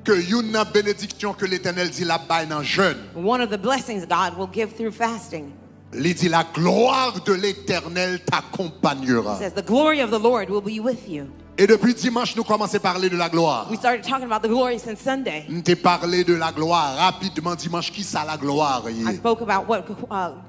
que une bénédiction que l'Éternel dit là-bas dans jeûne. One of the blessings God will give through fasting. Il dit la gloire de l'Éternel He t'accompagnera. says the glory of the Lord will be with you. Et depuis dimanche, nous commençons à parler de la gloire. We started talking about the glory since Sunday. Nous t'ai parlé de la gloire rapidement dimanche. Qui ça la gloire? I spoke about what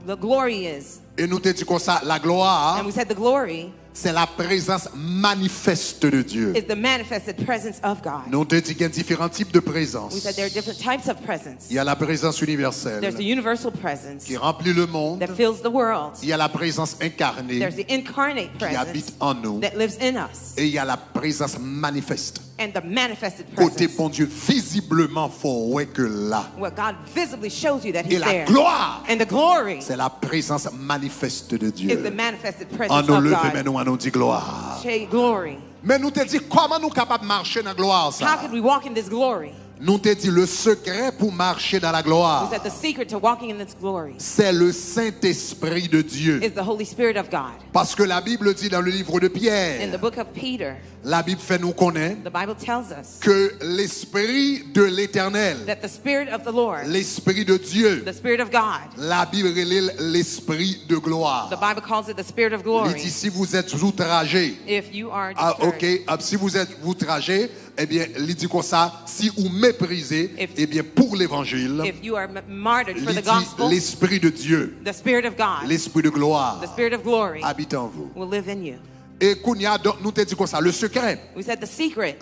the glory is. Et nous t'ai dit comme ça, la gloire, And we said the glory c'est la présence manifeste de Dieu. is the manifested presence of God. Nous t'ai dit qu'il y a différents types de présence. We said there are different types of presence. Il y a la présence universelle There's the universal presence qui remplit le monde. that fills the world. Il y a la présence incarnée There's the incarnate qui habite presence en nous. that lives in us. Et il y a la présence manifeste. And the manifested Côté presence, bon Dieu, visiblement, faut ouais que là. where God visibly shows you that Et He's la there. gloire, And the glory c'est la présence manifeste de is the Dieu. manifested En presence nous of lever, God. mais nous allons dire gloire. Say glory. Mais nous te dit comment nous capables de marcher dans la gloire How ça. could we walk in this glory? Nous te dit le secret pour marcher dans la We gloire, said the secret to walking in this glory c'est le Saint-Esprit de Dieu. is the Holy Spirit of God. Parce que la Bible dit dans le livre de In the Pierre, book of Peter, la Bible fait nous connaître the Bible tells us que l'Esprit de l'Éternel, that the Spirit of the Lord, l'Esprit de Dieu, the Spirit of God, la Bible relève l'Esprit de gloire. the Bible calls it the Spirit of Il glory. dit si vous êtes outragé, If you are ok, si vous êtes outragé, eh bien, il dit comme ça, si vous méprisez, eh bien, pour l'évangile, if you are martyred il for the dit gospel, l'Esprit de Dieu, the Spirit of God, l'Esprit de gloire, the Spirit of glory habite en vous. will live in you. Et Kounia, donc, nous te dit comme ça, le secret We said the secret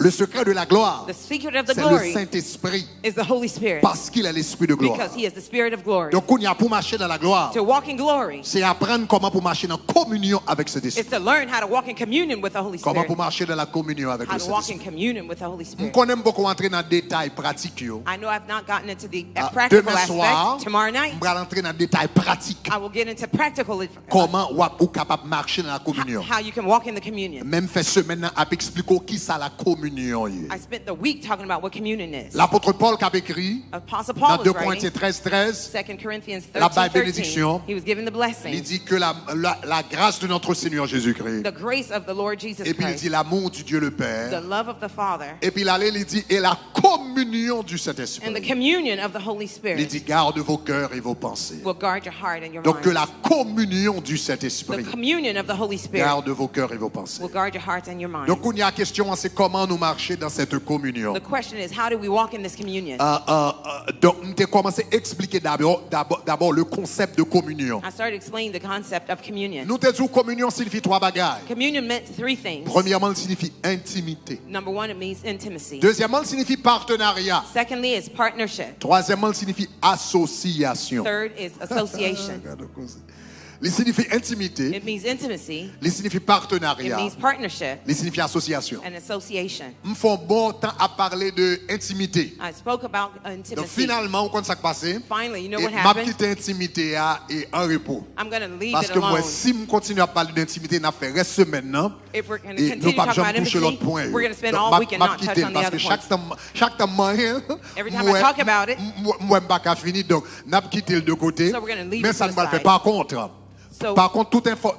de la gloire, the secret of the c'est le glory Saint-Esprit, is the Holy Spirit, parce qu'il est l'Esprit de gloire. because He is the Spirit of glory. Donc, Kounia, pour marcher dans la gloire, To walk in glory c'est apprendre comment pour marcher dans communion avec cet is Esprit. to learn how to walk in communion with the Holy Comment Spirit. pour marcher dans la communion avec How le to walk in Saint-Esprit. communion with the Holy Je Spirit. connais beaucoup entrer dans les détails pratiques. Yo. I know I've not gotten into the Ah, practical Demain soir, aspect. Tomorrow night, je vais entrer dans les détails pratiques. I will get into practical Comment ou capable de marcher dans la communion. how you can walk in the communion. Même fait semaine à expliquer qui ça la communion. I spent the week talking about what communion is. L'apôtre Paul qui a écrit Apostle dans Paul 2 was Corinthiens writing 13, 2 Corinthians La 13, bénédiction. 13. He was given the il blessing, dit que la grâce de notre Seigneur Jésus-Christ, the grace of the Lord Jesus et puis il Christ, dit l'amour du Dieu le the Père, love of the Father, et puis il dit et la communion du and the Saint-Esprit. communion of the Holy Il Spirit dit garde vos cœurs et vos pensées. will guard your heart and your Donc que mind. la communion du Saint-Esprit The communion of the Holy Spirit garde vos cœurs et vos pensées. will guard your heart and your mind. Donc il y a la question, c'est comment nous marcher dans cette communion. The question is, how do we walk in this communion? Donc nous avons commencé à expliquer d'abord le concept de communion. I started explaining the concept of communion. Nous te disons communion signifie trois bagages. Communion meant three things. Premièrement, il signifie intimité. Number one, it means intimacy. Deuxièmement, il signifie partenariat. Secondly, it's partnership. Troisièmement, il signifie association. Third is association. Il signifie intimité. It means intimacy. Il signifie It partenariat. means partnership Il signifie association. and association. Nous faisons bon temps à parler de intimité. I spoke about Donc intimacy. finalement, on compte ça qui passe. Finally, you know Et what m'a happened? quitté intimité et en repos. I'm going to leave Parce it que moi, alone. si je continue à parler d'intimité, on fait reste semaine, non? If we're going to Et nous continue to pas talk jamais about toucher intimacy, l'autre point. we're going to spend Donc, all week and m'a not touch quitté on the parce other que points. chaque temps, Every time I talk about it, moi, je pas fini. Donc, n'a pas quitté le deux côtés. So we're gonna leave Mais it ça to ne the va le faire. side. Par contre,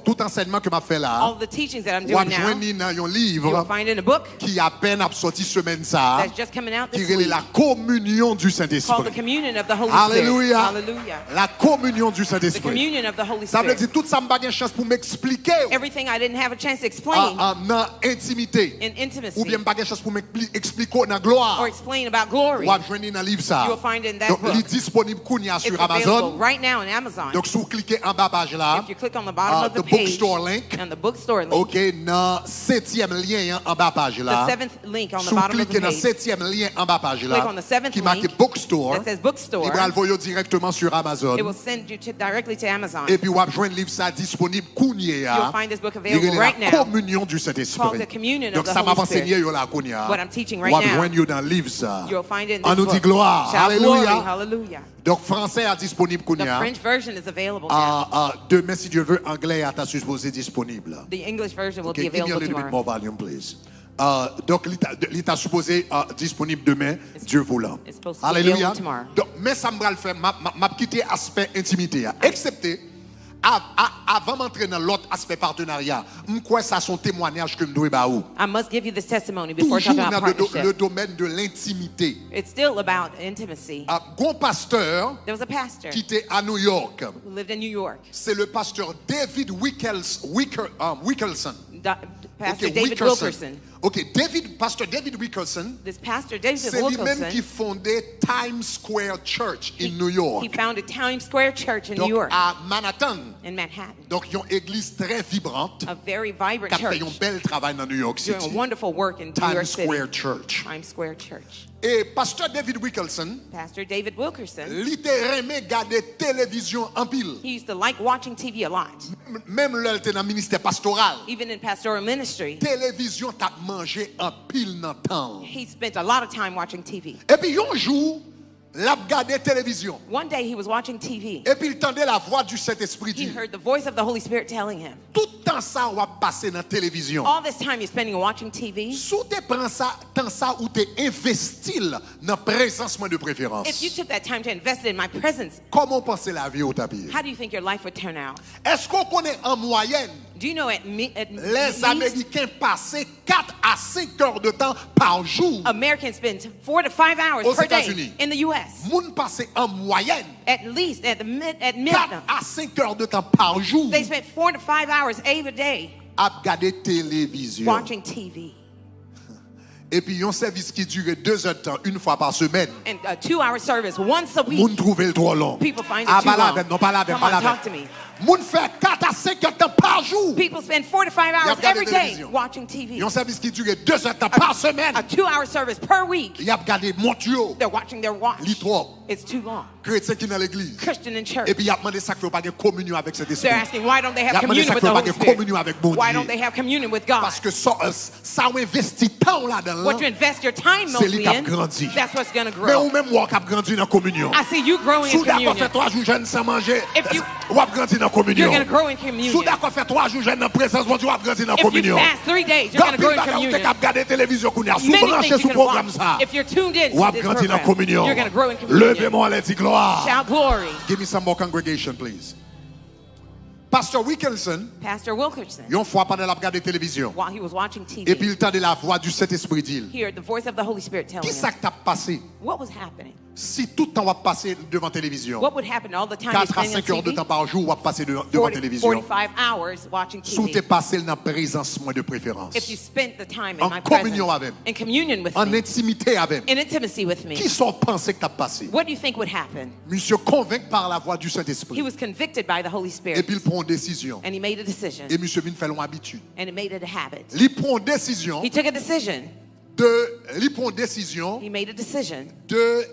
tout enseignement que m'a fait là, all the teachings that I'm on va doing now, joindre dans un you'll livre find in a book qui à peine a sorti semaine ça, that's just coming out qui this est week la communion du called the Saint-Esprit. communion of the Holy Alléluia. Spirit. Hallelujah. La communion du The Saint-Esprit. communion of the Holy Ça veut Spirit. dire tout ça m'a pas une chance pour m'expliquer Everything I didn't have a chance to explain dans intimité. in intimacy Ou bien pas une chance pour m'expliquer dans gloire. or explain about glory, Ou à joindre dans livre ça. you'll find in that Donc book. il est disponible kounya It's sur available Amazon. right now on Amazon. Donc si vous cliquez en bas page là, If you click on the bottom of the the page bookstore link. and the bookstore link, OK, dans 7e lien en bas page là. the seventh link on the Si vous bottom of the cliquez dans page 7e lien en bas page Click là, on the seventh qui marque link bookstore, that says bookstore, il va le envoyer directement sur Amazon. it will send you directly to Amazon. Et puis vous avez joindre livre ça disponible kounya. You'll find this book Il y available a right la now. communion du Called Saint-Esprit. the communion of Donc the ça m'a Holy enseigné Spirit. yo là kounya. What I'm teaching right Vous avez now. joindre dans livre ça. You'll find it in On this nous dit book. gloire. Shout Alléluia. glory. Hallelujah. Donc français est disponible The kounya. French version is available now. Demain si Dieu veut anglais est supposé disponible. The English version will Okay, be give me a available little bit tomorrow. more volume, please. Donc, il est supposé disponible demain, Dieu voulant. it's supposed to be Alléluia. available tomorrow. Donc, mais ça me va le faire, m'a quitté aspect intimité. Excepté, avant d'entrer dans l'autre aspect partenariat, m'kwa ça son témoignage que m'doit ba ou. I must give you this testimony before Toujours talking about dans le partnership. domaine de l'intimité. It's still about intimacy. Gon pasteur There was a pastor qui était à New York. who lived in New York. C'est le pasteur David Wilkerson. Pastor Ok, David Wilkerson. Ok, Pastor David Wilkerson, This pastor, David c'est lui-même qui Wilkerson, fondait Times Square Church in New he York. founded Times Square Church in New Donc York, à Manhattan. in Manhattan. Donc ils ont une église très vibrante A very vibrant qui a fait church un bel travail dans New York doing City. a wonderful work in New Times York City. Square Church. Times Square Church. Et pasteur David Wilkerson, Pastor David Wilkerson, littéralement regarder télévision en pile. he used to like watching TV a lot. Même là, il était dans le ministère pastoral. Even in pastoral ministry, Télévision t'a mangé en pile dans le temps. he spent a lot of time watching TV. Et puis un jour, l'a regardé télévision. One day he was watching TV. Et puis il entendait la voix du Saint-Esprit He dire, heard the voice of the Holy Spirit telling him, tout temps ça on va passer dans la télévision. all this time you're spending watching TV, Sous te prends ça, tant ça où t'es investi dans la présence moi de préférence. if you took that time to invest in my presence, Comment penser la vie au tapis? how do you think your life would turn out? Est-ce qu'on connaît en moyenne Do you know at les least Américains passaient 4 à 5 heures de temps par jour? Americans spend 4 to 5 hours Aux per États-Unis. day in the U.S. Moun passent en moyenne At least at 4 midnight, à 5 heures de temps par jour they spend 4 to 5 hours every day à regarder télévision. watching TV. Et puis, il y a un service qui dure 2 heures de temps, une fois par semaine. And a 2-hour service once a week. Moun trouve le trop long. People find it Ah, too pas la long. veine, non, pas la veine, Come pas la on, talk to veine. me. Moun fait 4 à 5 heures de temps par jour. People spend 4 to 5 hours regardé every day télévision. watching Il y TV. a un service qui dure 2 heures de temps par semaine. A 2-hour service per week. Il y a regardé Montio, They're watching their watch. l'I3, It's too long. chrétien qui est dans l'église. Christian in church. Et puis, il y a demandé ça qu'il ne faut pas de communion avec cet esprit. They're asking, why don't they have Il y a demandé communion ça with qu'il the ne faut pas Holy de Spirit? communion avec bon Why Dieu. don't they have communion with God? Parce que ça investit tant là-dedans. What you invest your time C'est lui mostly qui a in, grandi. that's what's going to Mais grow. ou même moi qui a grandi dans la communion. I see you growing in Sous d'accord fait communion. 3 jours jeune sans manger, If you- ou a grandi dans la communion. You're going to grow in Sous communion. d'accord fait 3 jours jeune dans la présence, ou a grandi dans la If you communion. fast 3 days, you're going to grow in Quand communion. tu as regardé la télévision, sous Many branché things sous you can programme watch. ça, If you're tuned in ou a to this grandi dans la program, communion. you're going to grow in communion. Levez-moi les dix gloires. Shout glory. Give me some more congregation, please. Pastor Wilkerson, Pastor Wilkerson, une fois pendant la regardé la télévision, while he was watching et TV, puis il entendait la voix du Saint-Esprit dire, he heard the voice of the Holy Spirit telling qui him, ça que t'as passé what was happening? si tout le temps on va passer devant la télévision? What would happen all the time you're 4 à spending 5 heures on de TV? temps par jour, on va passer devant la 40, télévision. 45 hours watching Sous t'es TV. passé dans la présence moi de préférence. If you spent the time in En my communion presence, avec. in communion with En me, intimité avec. in intimacy with me, Qui sont pensés que t'as passé? what do you think would happen? Monsieur convaincu par la voix du He Saint-Esprit. was convicted by the Holy Et Spirit, puis il prend une décision. and he made a decision, Et monsieur vient faire une habitude. and it made it a habit. Il prend une décision He took a decision. il prend une décision He made a decision de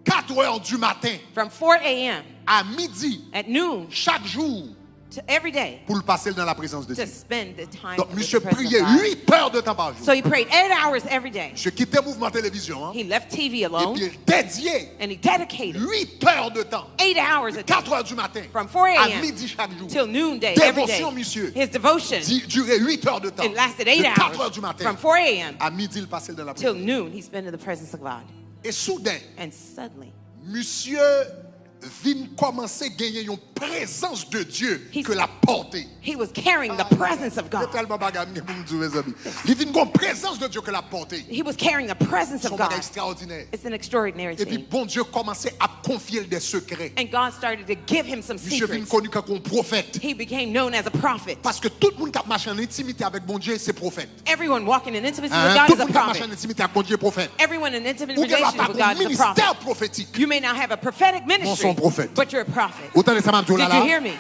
4 heures du matin from 4 a.m. à midi at noon chaque jour to every day pour le passer dans la présence de to Dieu. spend the time Donc in the monsieur presence priait of God. 8 heures de temps par jour. So he prayed 8 hours every day. Monsieur quittait mouvement télévision hein, He left TV et alone, puis il dédiait and he dedicated 8 heures de temps. 8 hours a day 4 heures du matin from 4 à a.m. midi chaque jour. till noonday every day. Dévotion, monsieur. His devotion, Durait 8 heures de temps. it lasted De 8 4 heures hours du matin from 4 a.m. à midi, il passait dans la till présence. noon. He spent in the presence of God. Et soudain, And suddenly, monsieur vient commencer à gagner une présence de Dieu He's- que la portée. he was carrying the presence of C'est God. tellement bagarre, mes amis. Il vient une présence de Dieu que la portée. He was carrying the presence C'est of un God. bagage extraordinaire. It's an extraordinary Et puis thing. bon Dieu commençait à confier des secrets. And God started to give him some Monsieur vient secrets. connu comme un prophète. He became known as a prophet. Parce que tout le monde qui a marché en intimité avec bon Dieu, c'est prophète. Everyone walking in intimacy Hein? with God Tout is le a monde qui a marché en prophet. intimité avec bon Dieu, est prophète. Everyone in intimate Ou qu'il n'y a relationship pas with un God is a ministère prophet. prophétique. You may not have a prophetic Non, ministry, son prophète. but you're a prophet. Autant de ça, m'a dit, oh là Did you là. hear me?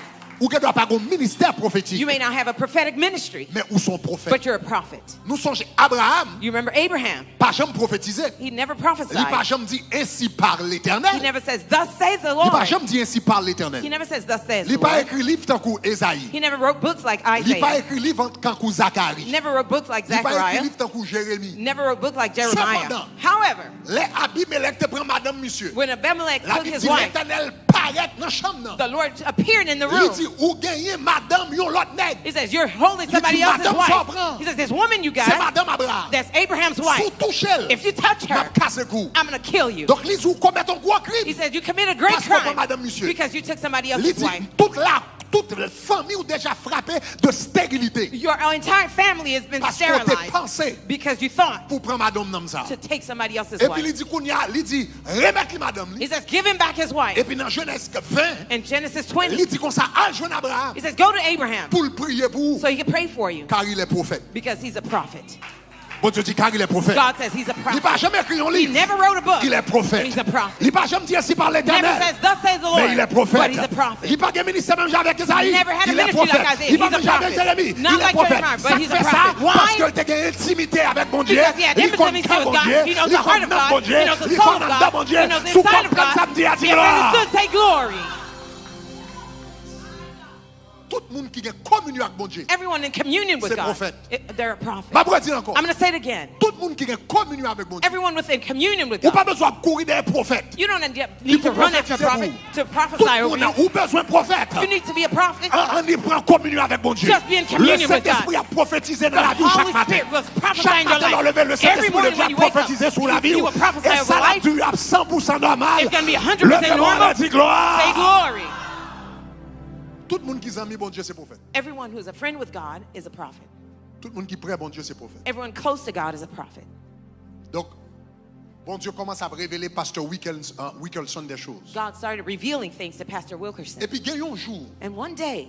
Ou qu'il n'y a pas un ministère prophétique. You may not have a prophetic ministry, Mais où sont prophètes? but you're a prophet. Nous sommes Abraham, You remember Abraham? pas jamais prophétisé. He never Il pas prophesied. jamais dit ainsi par He l'Éternel. never says, thus says the Il pas Lord. jamais dit ainsi par He l'Éternel. never says, thus says the Il pas Lord. écrit livre tant qu'au Ésaïe. He never wrote books like Il pas Isaiah. écrit livre tant qu'au Zacharie. Never wrote books like Il pas écrit Zechariah. livre tant qu'au Jérémie. Never wrote books like Jeremiah. Cependant, However, Les Abimelech te prend madame monsieur. when Abimelech La took Bible his dit wife, l'Éternel paraît dans la chambre. the Lord appeared in the Il room. dit ou gagner madame yon l'autre nègre. He says, you're holding somebody dit, else's Madame wife. Sabran. He says, this woman you C'est got, madame Abraham. that's Abraham's Sous wife. toucher. If you touch M'a her, casse cou. I'm going to kill you. Donc les ou commettent un gros He crime. says, you commit a great Parce qu'on prend crime madame monsieur. because you took somebody Il else's dit wife. toute la famille ou déjà frappée de stérilité. Your entire family has been Parce qu'on t'a sterilized pensé because you thought pour prendre madame dans ça. to take somebody else's Et puis il wife. dit qu'on y a, il dit remettre madame. He says, give him back his Et wife. puis dans Genèse 20, In Genesis il 20, dit qu'on ça à Jeune Abraham he says, go to Abraham pour le prier pour so he can pray for you car il est prophète. because he's a prophet. Bon Dieu dit car il est prophète. God says he's a Il n'a pas prophet. jamais écrit un He livre. never wrote a book. Il est prophète. He's a prophet. Il n'a pas jamais dit ainsi par Never l'Éternel. says, thus says the Lord. Mais il est prophète. But he's a prophet. Il n'a pas de ministère même avec Isaïe. Never had a Il est ministry prophète. like Isaiah. Il n'a He's pas a déjà avec prophet. Jérémie. Not Il est like prophète. Jeremiah, but Ça he's a fait ça prophet. Why? parce qu'il a une intimité avec mon Dieu. Because he had Il connaît intimacy mon with God. Dieu. He knows the heart of connaît mon God. Dieu. He knows the Il soul of connaît God. mon Dieu. He knows the Sous inside of comme ça God. me dit à If you gloire. understood, say glory. Tout le monde qui a communion avec mon Dieu. Everyone in communion with C'est God, prophète. they're a prophet. Ma pourrais dire encore. I'm going to say it again. Tout le monde qui a communion avec mon Dieu. Everyone within communion with Ou pas God. besoin de courir des prophètes. You don't need to run after a prophet to Tout prophesy le over monde you. a ou besoin de prophète. You need to be a prophet. On y prend communion avec mon Dieu. Just be in Le communion with Saint-Esprit God. a prophétisé dans The la vie Holy chaque matin. Spirit was prophesying Chaque in your matin, on life. levait le Every Saint-Esprit morning devient when you wake prophétiser up, sur la vie. he will prophesy Et over ça l'a life. dû à 100% normal. It's going to be 100% Levez-moi, normal. dit gloire. Say glory. Tout le monde qui aime bon Dieu, c'est prophète. Everyone who is a friend with God is a prophet. Tout le monde qui prie bon Dieu, c'est prophète. Everyone close to God is a prophet. Donc, bon Dieu commence à révéler Pasteur Wilkerson des choses. God started revealing things to Pastor Et Wilkerson. puis, il y a un jour, And one day,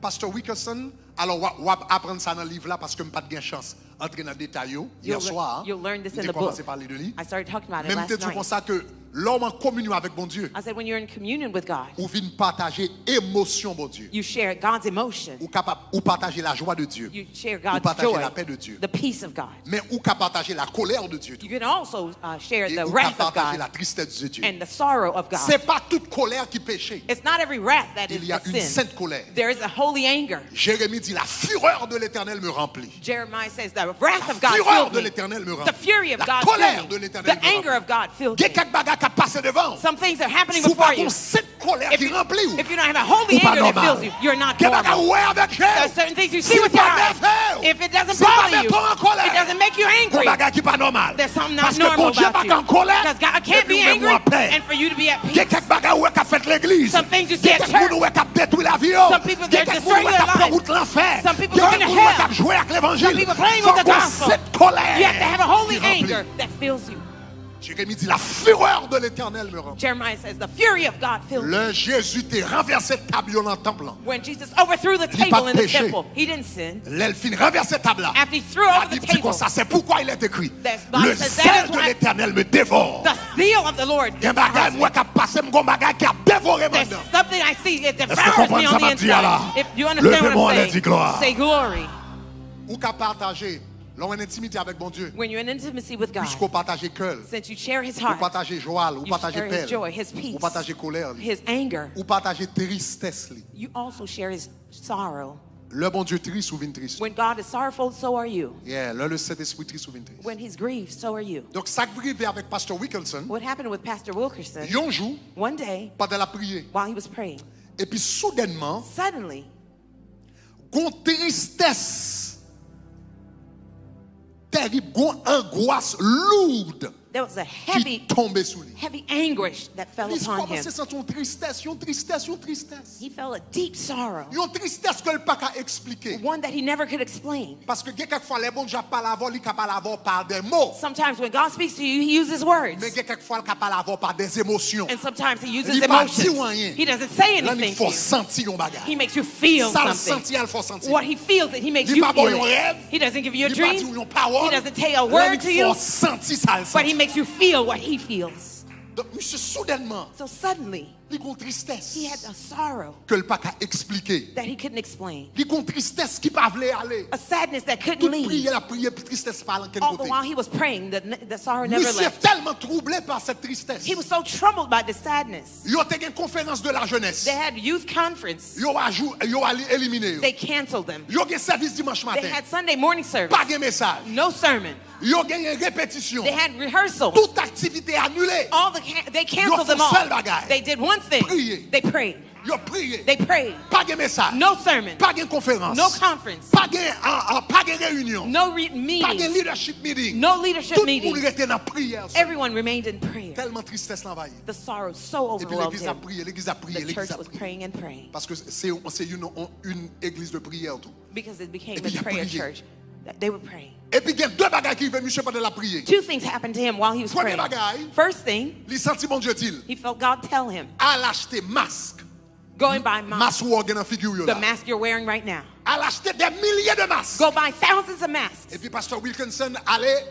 Pasteur Wilkerson, alors, on va apprendre ça dans le livre là parce que je n'ai pas de chance d'entrer dans le détail. Hier soir, you'll learn this in j'ai the commencé book. à parler de lui. I started talking about it Même last peut-être comme night. ça que l'homme en communion avec bon Dieu, I said, when you're in communion with God, ou vient partager émotion bon Dieu, you share God's emotion. ou capable ou partager la joie de Dieu, You share ou God's partager joy, la paix de Dieu, the peace of God. mais ou capable partager la colère de Dieu, You can also share et the ou wrath capable of partager God la tristesse de Dieu. and the sorrow of God. C'est pas toute colère qui péché. It's not every wrath that is Il y a a une sin. sainte colère. There is a holy anger. Jérémie dit la fureur de l'Éternel me remplit. Jeremiah says the wrath of God Fureur filled de me. l'Éternel me The remplit. fury of La God colère filled de me. l'Éternel The me anger remplit. of God filled Il y a me. quelques bagages qui passent devant. Some things are happening Sous before pas you. une cette colère qui remplit ou. If you don't have a holy Ou pas anger that normal. fills you, you're not Quel bagage normal. ouais avec Dieu. There are certain things you see Si with your pas eyes. faire. If it doesn't Si pas bother you, mettre en colère. it doesn't make you Quel angry. bagage qui pas normal. There's something not Parce que normal bon Dieu about pas you. en colère. Because God can't et be puis même angry en paix. and for you to be at Il y a peace. quelques bagages ouais qui a fait l'église. Some things you Il see y a at quelques church. gens ouais qui a détruit la vie. Some people, Il y a they're quelques gens destroying ouais qui a their pris lives. route l'enfer. Some people Il y a going to quelques gens ouais qui hell. a joué avec l'évangile. Some people playing Faut with the qu'on gospel. cette colère You have to have a holy qui remplit. anger that fills you. Jérémie dit la fureur de l'Éternel me remplit. Jeremiah says the fury of God fills me. Le Jésus t'est renversé table dans le temple. When Jesus overthrew the Il pas table de in the péché. temple, he didn't sin. L'elfine renversé table là. After he threw La over the Bible dit comme table, ça, c'est pourquoi il est écrit. That's Bible Le says that sel is de why- l'Éternel me dévore. the zeal of the Lord Il y a un bagage devours me. moi qui a passé mon bagage qui a dévoré There's maintenant. something I see, it Est-ce que devours comprendre me ça on the m'a dit, là? inside. If you understand Levez-moi, what allez, I'm dis saying, gloire. say glory. Ou qu'à partager l'on en intimité avec bon Dieu. When you're in intimacy with God, Puisqu'on partage cœur, since you share his ou heart, partager joie, ou you partager share his paix, joy, his peace, ou partager colère, his anger, ou partager tristesse. you also share his sorrow. Le bon Dieu triste ou vient triste. When God is sorrowful, so are you. Yeah, le Saint-Esprit triste ou vient triste. When he's grieved, so are you. Donc ça qui arrive avec Pasteur Wilkerson, What happened with Pastor Wilkerson, un jour, one day, pendant la prière, while he was praying, et puis soudainement, suddenly, gon tristesse terrible, gon angoisse lourde there was a qui heavy, tombait sous lui. heavy anguish that fell Il upon him. commençait à sentir une tristesse, une tristesse, une tristesse. He felt a deep sorrow, Une tristesse que le pas qu'à expliquer. one that he never could explain. Parce que quelquefois les bons gens parlent avant, ils parlent avant par des mots. Sometimes when God speaks to you, he uses words. Mais quelquefois ils parlent avant par des émotions. And sometimes he uses Il pas dit emotions. rien. He doesn't say Là, il anything faut to you. sentir un bagage. He makes you feel Ça le something. sentir, il faut sentir. What he feels it, he makes Il you pas bon feel un it. rêve. He doesn't give you a Il pas dream. dire une parole. He doesn't tell a Là, word to il you, faut sentir ça le but he sentir. makes you feel what he feels. Donc, monsieur, soudainement, So suddenly, il y a une tristesse he had a sorrow que le pas qu'à expliquer. that he couldn't explain. Il y a une tristesse qui ne voulait aller. A sadness that couldn't Toute leave. prière, la prière, tristesse parle en quel All the côté. while he was praying, the sorrow never Monsieur est left. tellement troublé par cette tristesse. He was so troubled by the sadness. Il y a eu une conférence de la jeunesse. They had youth conference. Il y a éliminé. They canceled them. Il y a eu service dimanche They matin. had Sunday morning service. Pas de message. No sermon. Il y a eu une répétition. They had rehearsals. Toute activité annulée. They canceled them all. fait seul bagage. They did one thing. Prier. They prayed. Ils ont prié. They prayed. Pas de message. No sermon. Pas de conférence. No conference. Pas de réunion. No Pas de meetings. leadership meeting. No leadership Tout le monde meetings. était dans la prière. Everyone remained in prayer. Tellement tristesse l'envahit. The sorrow so Et puis overwhelmed l'église a him. prié, l'église a prié, The l'église church a was prié. praying and praying Parce que c'est une église de prière tout. because it became Et puis il a a prayer prié. church. That they were praying. Et puis il y a deux bagages qui viennent Michel pendant la prière. Two things happened to him while he was Premier praying. bagaille. First thing, Il sentit mon Dieu dit, he felt God tell him, à l'acheter masque. go and buy masks. Masque ou organe en figure The là. mask you're wearing right now. À l'acheter des milliers de masques. Go buy thousands of masks. Et puis pasteur Wilkinson allait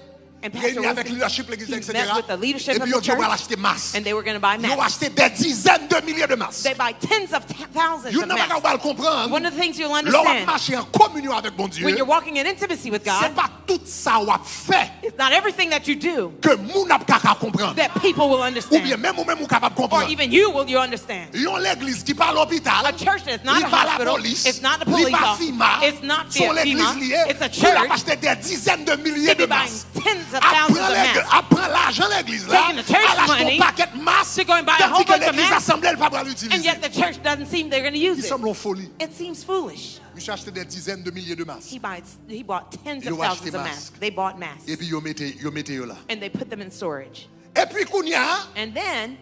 And Pastor réunir avec Wilson, le leadership l'église, he etc. met with the leadership Et of puis the ils ont dit on va church, acheter masques. and they were going to buy Ils ont masks. acheté des dizaines de milliers de masques. They buy tens of thousands Vous of n'avez pas masks. le comprendre. One of the things you'll Lorsque understand marcher en communion avec mon Dieu, when you're walking in intimacy with c'est God, pas tout ça qu'on fait it's not everything that you do que moun n'a pas capable comprendre. that people will Ou bien understand, même ou même ou capable or comprendre. even you understand. Yon l'église qui parle l'hôpital, A church that's not a li pas la hospital, police, it's not the li police pas office, FIMA, it's not son l'église FEMA, liée, it's a pour la church. acheter des dizaines de milliers To de be buying masques. tens of thousands of masks. Apprends l'argent l'église là, Taking the church à l'acheter money un paquet de masques, to go and buy a tandis whole que bunch of l'église masks, assemblée elle va pas and l'utiliser. yet the church doesn't seem they're going to use Il it. semble une folie. It seems foolish. Ils achetaient des dizaines de milliers de masques. He bought tens Ils of ont acheté thousands of masques. masks. They bought masks. Et puis ils mettaient là. And they put them in storage. Et puis Kounia, And then,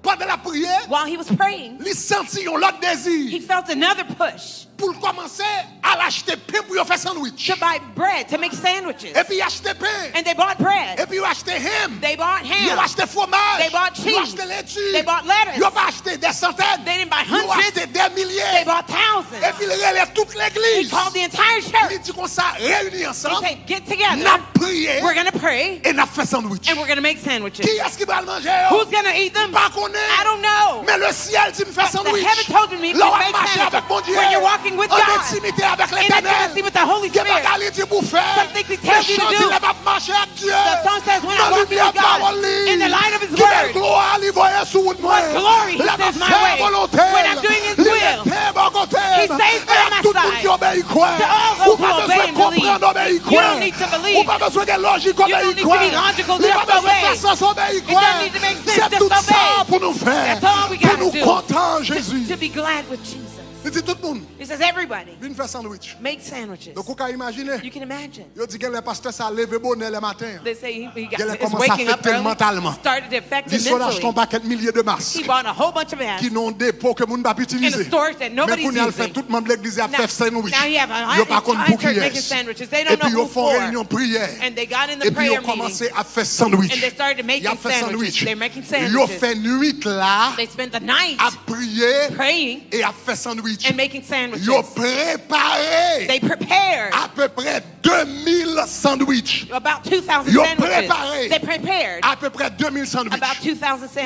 pendant la prière, while he was praying, il sentit un autre he désir felt another push pour commencer à l'acheter pain pour faire sandwich. to buy bread, to make sandwiches. Et puis il achetait pain. And they bought bread. Et puis il acheté ham. They bought Ils ont ham. acheté fromage. They bought Ils ont cheese. acheté laitue. They bought lettuce. Ils n'ont pas acheté des centaines. They didn't buy Ils ont hundreds. acheté des milliers. They bought Et thousands. puis il relève toute He l'église. called the entire Il church. dit comme ça, réunis He ensemble. said, get N'a together. prié We're going to pray. et n'a fait sandwich. And we're going to make sandwiches. Qui est-ce qui va le manger? Who's going to eat them? Pas qu'on est. I don't know. Mais le ciel dit me faire The sandwich. heaven told me to Là, on make marche avec mon Dieu. sandwiches. When you're walking with En God. intimité avec In l'éternel. intimacy with the Holy Qui Spirit. va aller dire pour faire. Some things he tells you to Le chant do. dit, il va marcher avec Dieu. The song says, when I Dans walk lumière with God, parole, in the light of His qui belle word, gloire, il voyait sous moi. what glory, He La says, my faire way. volonté. When I'm doing His will, He saves me on my tout le monde side. qui obéit quoi. To all Ou those who pas obey besoin de and believe. comprendre, obéit You quoi. don't need to believe. Ou pas besoin de logique, You don't obéit need to quoi. be logical, Il pas just besoin de obey. faire sens, obéit It quoi. doesn't need to make sense, C'est just tout ça obey. pour nous faire. That's all we Pour gotta nous do. content, Jésus. To be glad with Jesus. Il dit tout le monde, He says, everybody, viens faire sandwich. make sandwiches. Donc, vous pouvez imaginer. You can imagine. Il dit que le pasteur ça levé bonnet le matin. They say he Elle is commence à waking up affecter early, mentalement. started to affect him Il faut acheter un mentally. paquet de milliers de masques He bought a whole bunch of masks qui n'ont des pots que nous ne pouvons pas in utiliser. a storage that Mais nobody's pour nous, fait using. tout le monde de l'église a Now, fait sandwich. now you have Ils n'ont pas contre entire pour church qui making est. sandwiches. They Et don't puis know ils who font for. réunion prière. And they got in the Et puis ils prayer ont commencé meeting. à faire sandwich. And they started making Ils ont fait sandwiches. sandwich. They're making Ils ont sandwiches. fait nuit là They spent the night à prier praying et à faire sandwich. and making Ils sandwiches. ont préparé They prepared à peu près 2000 sandwichs. about 2,000 Ils ont sandwiches. préparé They prepared à peu près 2000 sandwichs. about 2,000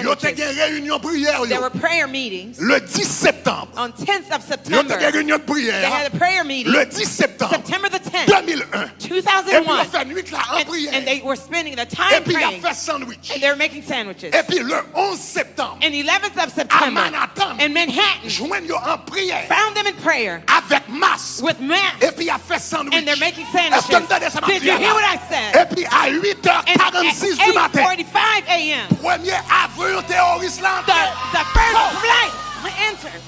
Ils ont fait sandwiches. une réunion prière. There were prayer meetings Le 10 septembre. on 10th of Ils ont fait une September. réunion de They prière. had a prayer meeting Le 10 septembre September the 10th, 2001. Et puis ils ont 2001. fait nuit là en prière. And they were spending the Et time puis ils ont praying. fait sandwich. And they were making sandwiches. Et puis le 11 septembre, And 11th of September Manhattan. in Manhattan, joignent en prière found them in prayer avec masse. with masks. Et puis il a fait sandwich. And they're making Est-ce que vous entendez ça, sandwiches. Did you hear what I said? Et puis à And 8h46 at du matin, 8:45 a.m., premier avion terroriste là. the first flight entered.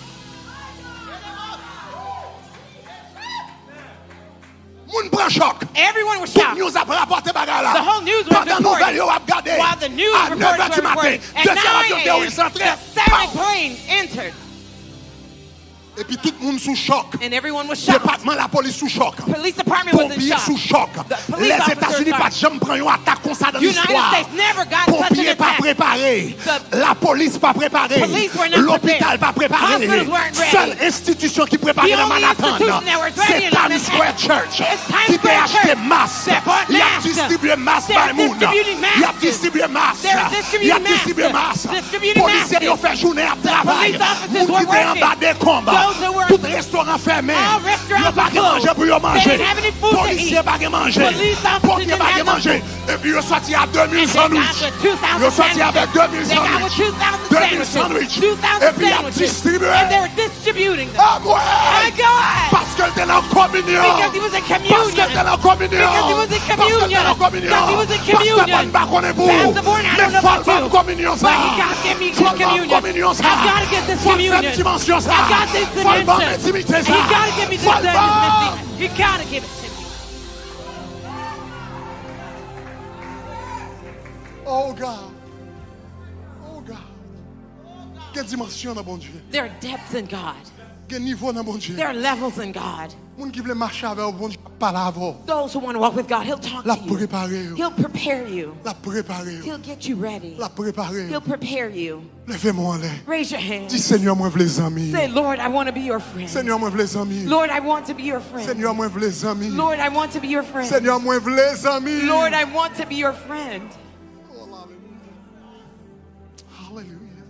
Moun prend choc. Everyone was Tout shocked. news a rapporté bagarre là. The whole news was Pendant nouvelle reported. yo a regardé. While the news À 9h reports du were matin, reported, at deuxième 9 avion terroriste a.m., entré. the second plane entered. Et puis tout le monde sous choc. And everyone was shocked. Département la police sous choc. Police department was in Pompiers shock. sous choc. The police Les officers États-Unis are- pas jamais prennent une attaque comme ça dans United l'histoire. States never got such an Pompiers pas attack. préparés. The La police pas préparée. police were not L'hôpital prepared. pas préparé. Hospitals weren't ready. Seule institution qui préparait The dans only Manhattan, institution that was ready c'est in Times Manhattan. Square Church It's Times qui t'a Square acheté Church. masse. They bought Il a masks. distribué masse They're par le monde. distributing masks. Il a distribué masse. They're Il a distributing distribué masks. masse. Distributing Policiers masks. ont fait journée à travail. police officers Moun were qui étaient en working. bas des combats. Those who were- Tout restaurant fermé. All restaurants Ils n'ont pas were de manger closed. pour y manger. They didn't have any food to Policiers eat. pas de manger. Police officers Pompiers didn't pas de have no manger. Et puis ils sont sortis à 2000 And they got sandwichs. with 2,000 Ils sont sortis avec 2000 They got with sandwichs. 2,000 2000 sandwiches. sandwichs. 2,000 Et puis ils ont sandwiches. distribué. And they were distributing them. Ah ouais! My God! Parce Parce qu'elle était en communion. Because he was in communion. Parce qu'elle était en communion. Because he was in communion. Parce Because he was in que communion. pas qu'on est pour. Pastor Born, I don't know about you. Communion ça. But he got to give me this communion. ça. I got to get this communion. Cette dimension ça. I got this Faut le bon dimension. intimité ça. He got to give me this Faut le bon. dimension. You got to give it to me. Oh God. Oh God. Quelle dimension dans bon Dieu. There are depths in God. Quel niveau dans bon Dieu. There are levels in God. Moun qui veut marcher avec bon Dieu pas là avant. Those who want to walk with God, He'll talk La to you. préparer. He'll prepare you. La préparer. He'll get you ready. La préparer. He'll prepare you. Levez-moi en l'air. Raise your hands. Dis Seigneur moi veux les amis. Say, Lord, I want to be your friend. Seigneur moi veux les amis. Lord, I want to be your friend. Seigneur moi veux les amis. Lord, I want to be your friend. Seigneur moi veux les amis. Lord, I want to be your friend. Oh, hallelujah.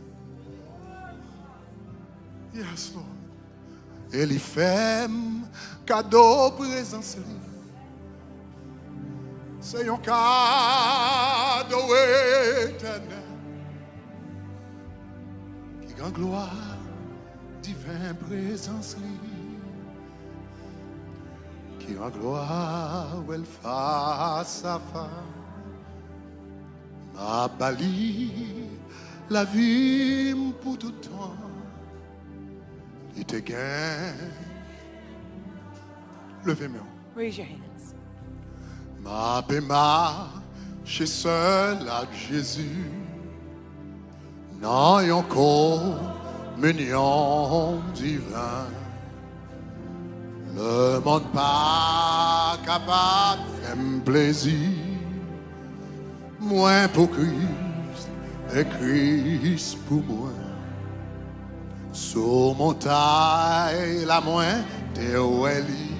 Yes, Lord. Et il fait cadeau présence. C'est un cadeau éternel. Qui grand gloire, divine présence. Qui grand gloire, elle face à face. Ma bali, la vie pour tout temps. Il te gagne. Levez-moi. Raise your hands. Ma béma, chez seul avec Jésus. Non, yon communion divin. Le monde pas capable de faire plaisir. Moins pour Christ et Christ pour moi. Sur montagne, la moins de Weli.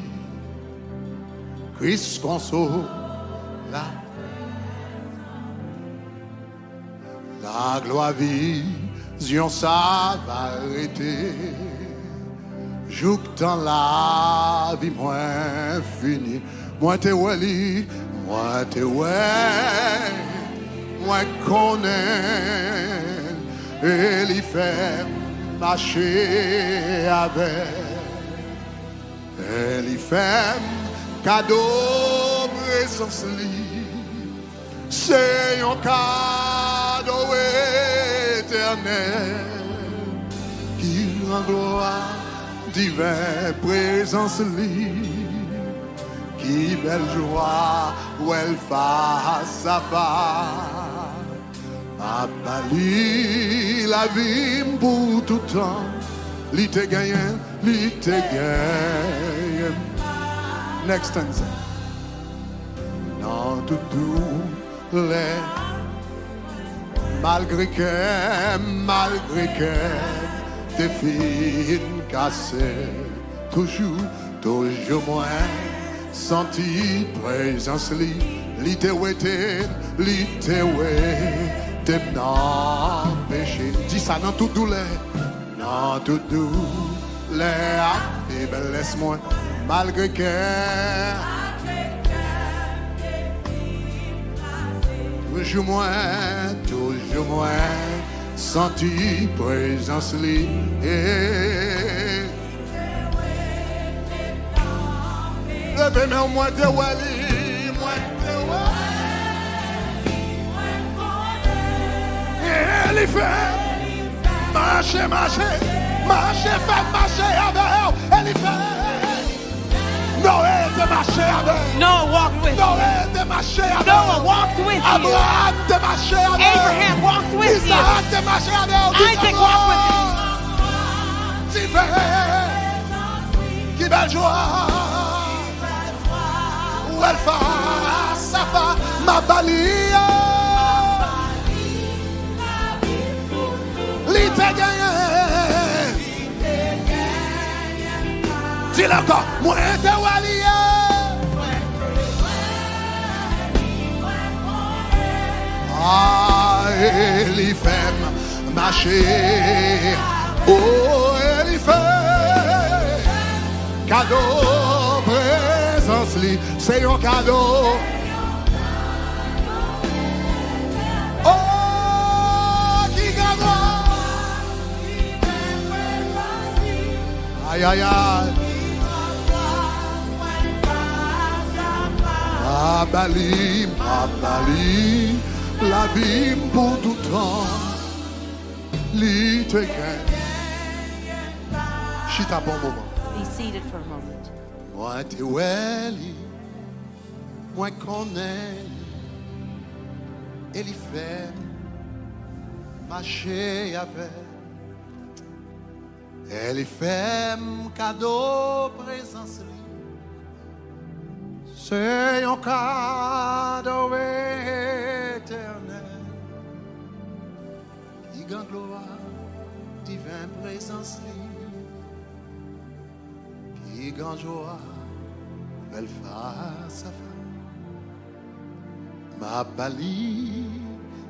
Christ console la gloire vision ça va arrêter. Joue dans la vie moins fini. Moi te Weli, moi te ouais, moi connais. Et il fait marcher avec. Elle y fait cadeau présence li. C'est un cadeau éternel qui rend gloire divine présence li. Qui belle joie où elle face à face. A bali la vie pour tout temps. Li te gagné, li te gagné. Next stanza. Non tout les malgré que tes filles cassées, toujours moins senti présence li te wete, non péché. Dis ça dans toute douleur. Dans toute douleur, laisse-moi, malgré que toujours moins, senti présence li. Levez-moi, moi te wali, moi te wali. Et les fait. Marcher, fait marcher avec elle. Elle fait. Noé te marcher avec. Noah walked with you. Noé te marcher avec. Noah walked with you. Abraham te marcher avec. Abraham walked with you. Isaac te marcher avec. Isaac walked with you. Qui belle joie. Où elle face à face. Ma balie. Li te gagné. Dis-le encore. Moi te walié. Ah, elle fait marcher. Oh, elle fait cadeau présence li. C'est un cadeau. Aïe, aïe, aïe. ma bali, la vie pour tout temps. Li te gagne. Chita bon moment. Be seated for a moment. Moi te weli, moi connais, elle fait marcher avec. Elle fait cadeau présence. C'est un cadeau éternel. Qui gagne gloire, divine présence. Qui gagne joie, belle face à face. Ma bali,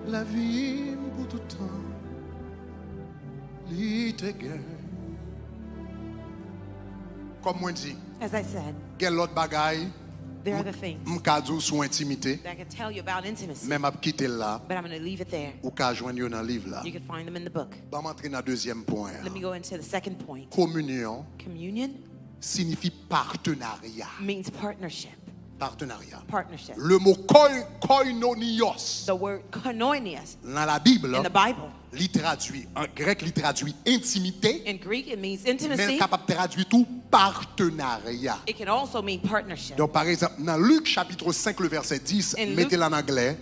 la vie pour tout temps. Li te gagne. Comme moi dit, As I said, quel autre bagaille there are the things m'kadou sous intimité, that I can tell you about intimacy, même à quitter là but I'm going to leave it there. ou qu'à joindre dans le livre là. You can find them in the book. On va entrer dans le deuxième point. Let me go into the second point. Communion Communion signifie partenariat. means partnership. Partenariat. Partnership. Le mot koinonios The word koinoonias dans la Bible, in the Bible. il traduit, en grec, il traduit intimité, In Greek, it means mais intimacy. il est capable de traduire tout partenariat. It can also mean partnership. Donc, par exemple, dans Luc chapitre 5, le verset 10, In Luke- mettez-le en anglais,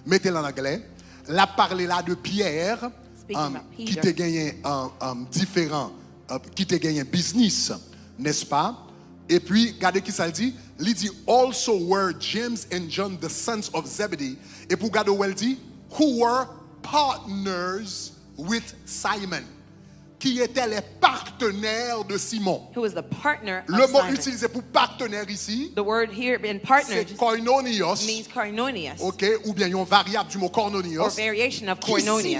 mettez-le en anglais. La parlé là de Pierre, Speaking about qui Peter. t'a gagné différent, qui t'a gagné un business, n'est-ce pas? Et puis, regardez qui ça dit. Il dit, also were James and John the sons of Zebedee. Et pour regarder où elle dit, who were partners with Simon. Qui étaient les partenaires de Simon. Who is the partner Le of mot Simon. utilisé pour partenaire ici, The word here in partner c'est koinonios, means koinoonias, ok, ou bien une variable du mot or koinonios, variation of qui koinoonias,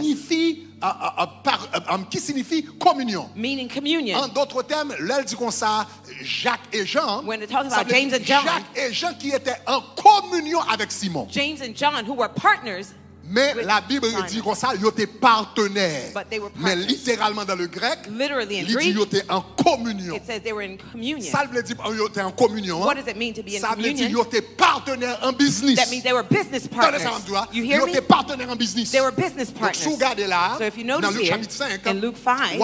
signifie communion. meaning communion. En d'autres termes, là, elle dit comme ça, Jacques et Jean, When it talks ça about veut James dire and John, Jacques et Jean qui étaient en communion avec Simon. James and John, who were partners, Mais with la Bible Simon. dit comme ça, ils étaient partenaires. But they were Mais partners. littéralement dans le grec, literally in il dit Greek, qu'ils étaient en communion. it says they were in communion. Ça veut dire qu'ils étaient en communion. What does it mean to be in Ça veut dire qu'ils communion? étaient partenaires en business. That means they were business Attendez ça, partners. Amdoua. You Ils hear me? étaient partenaires en business. They were business Donc, si vous partners. regardez là, So if you dans notice Luc here, chapitre 5, in Luke 5,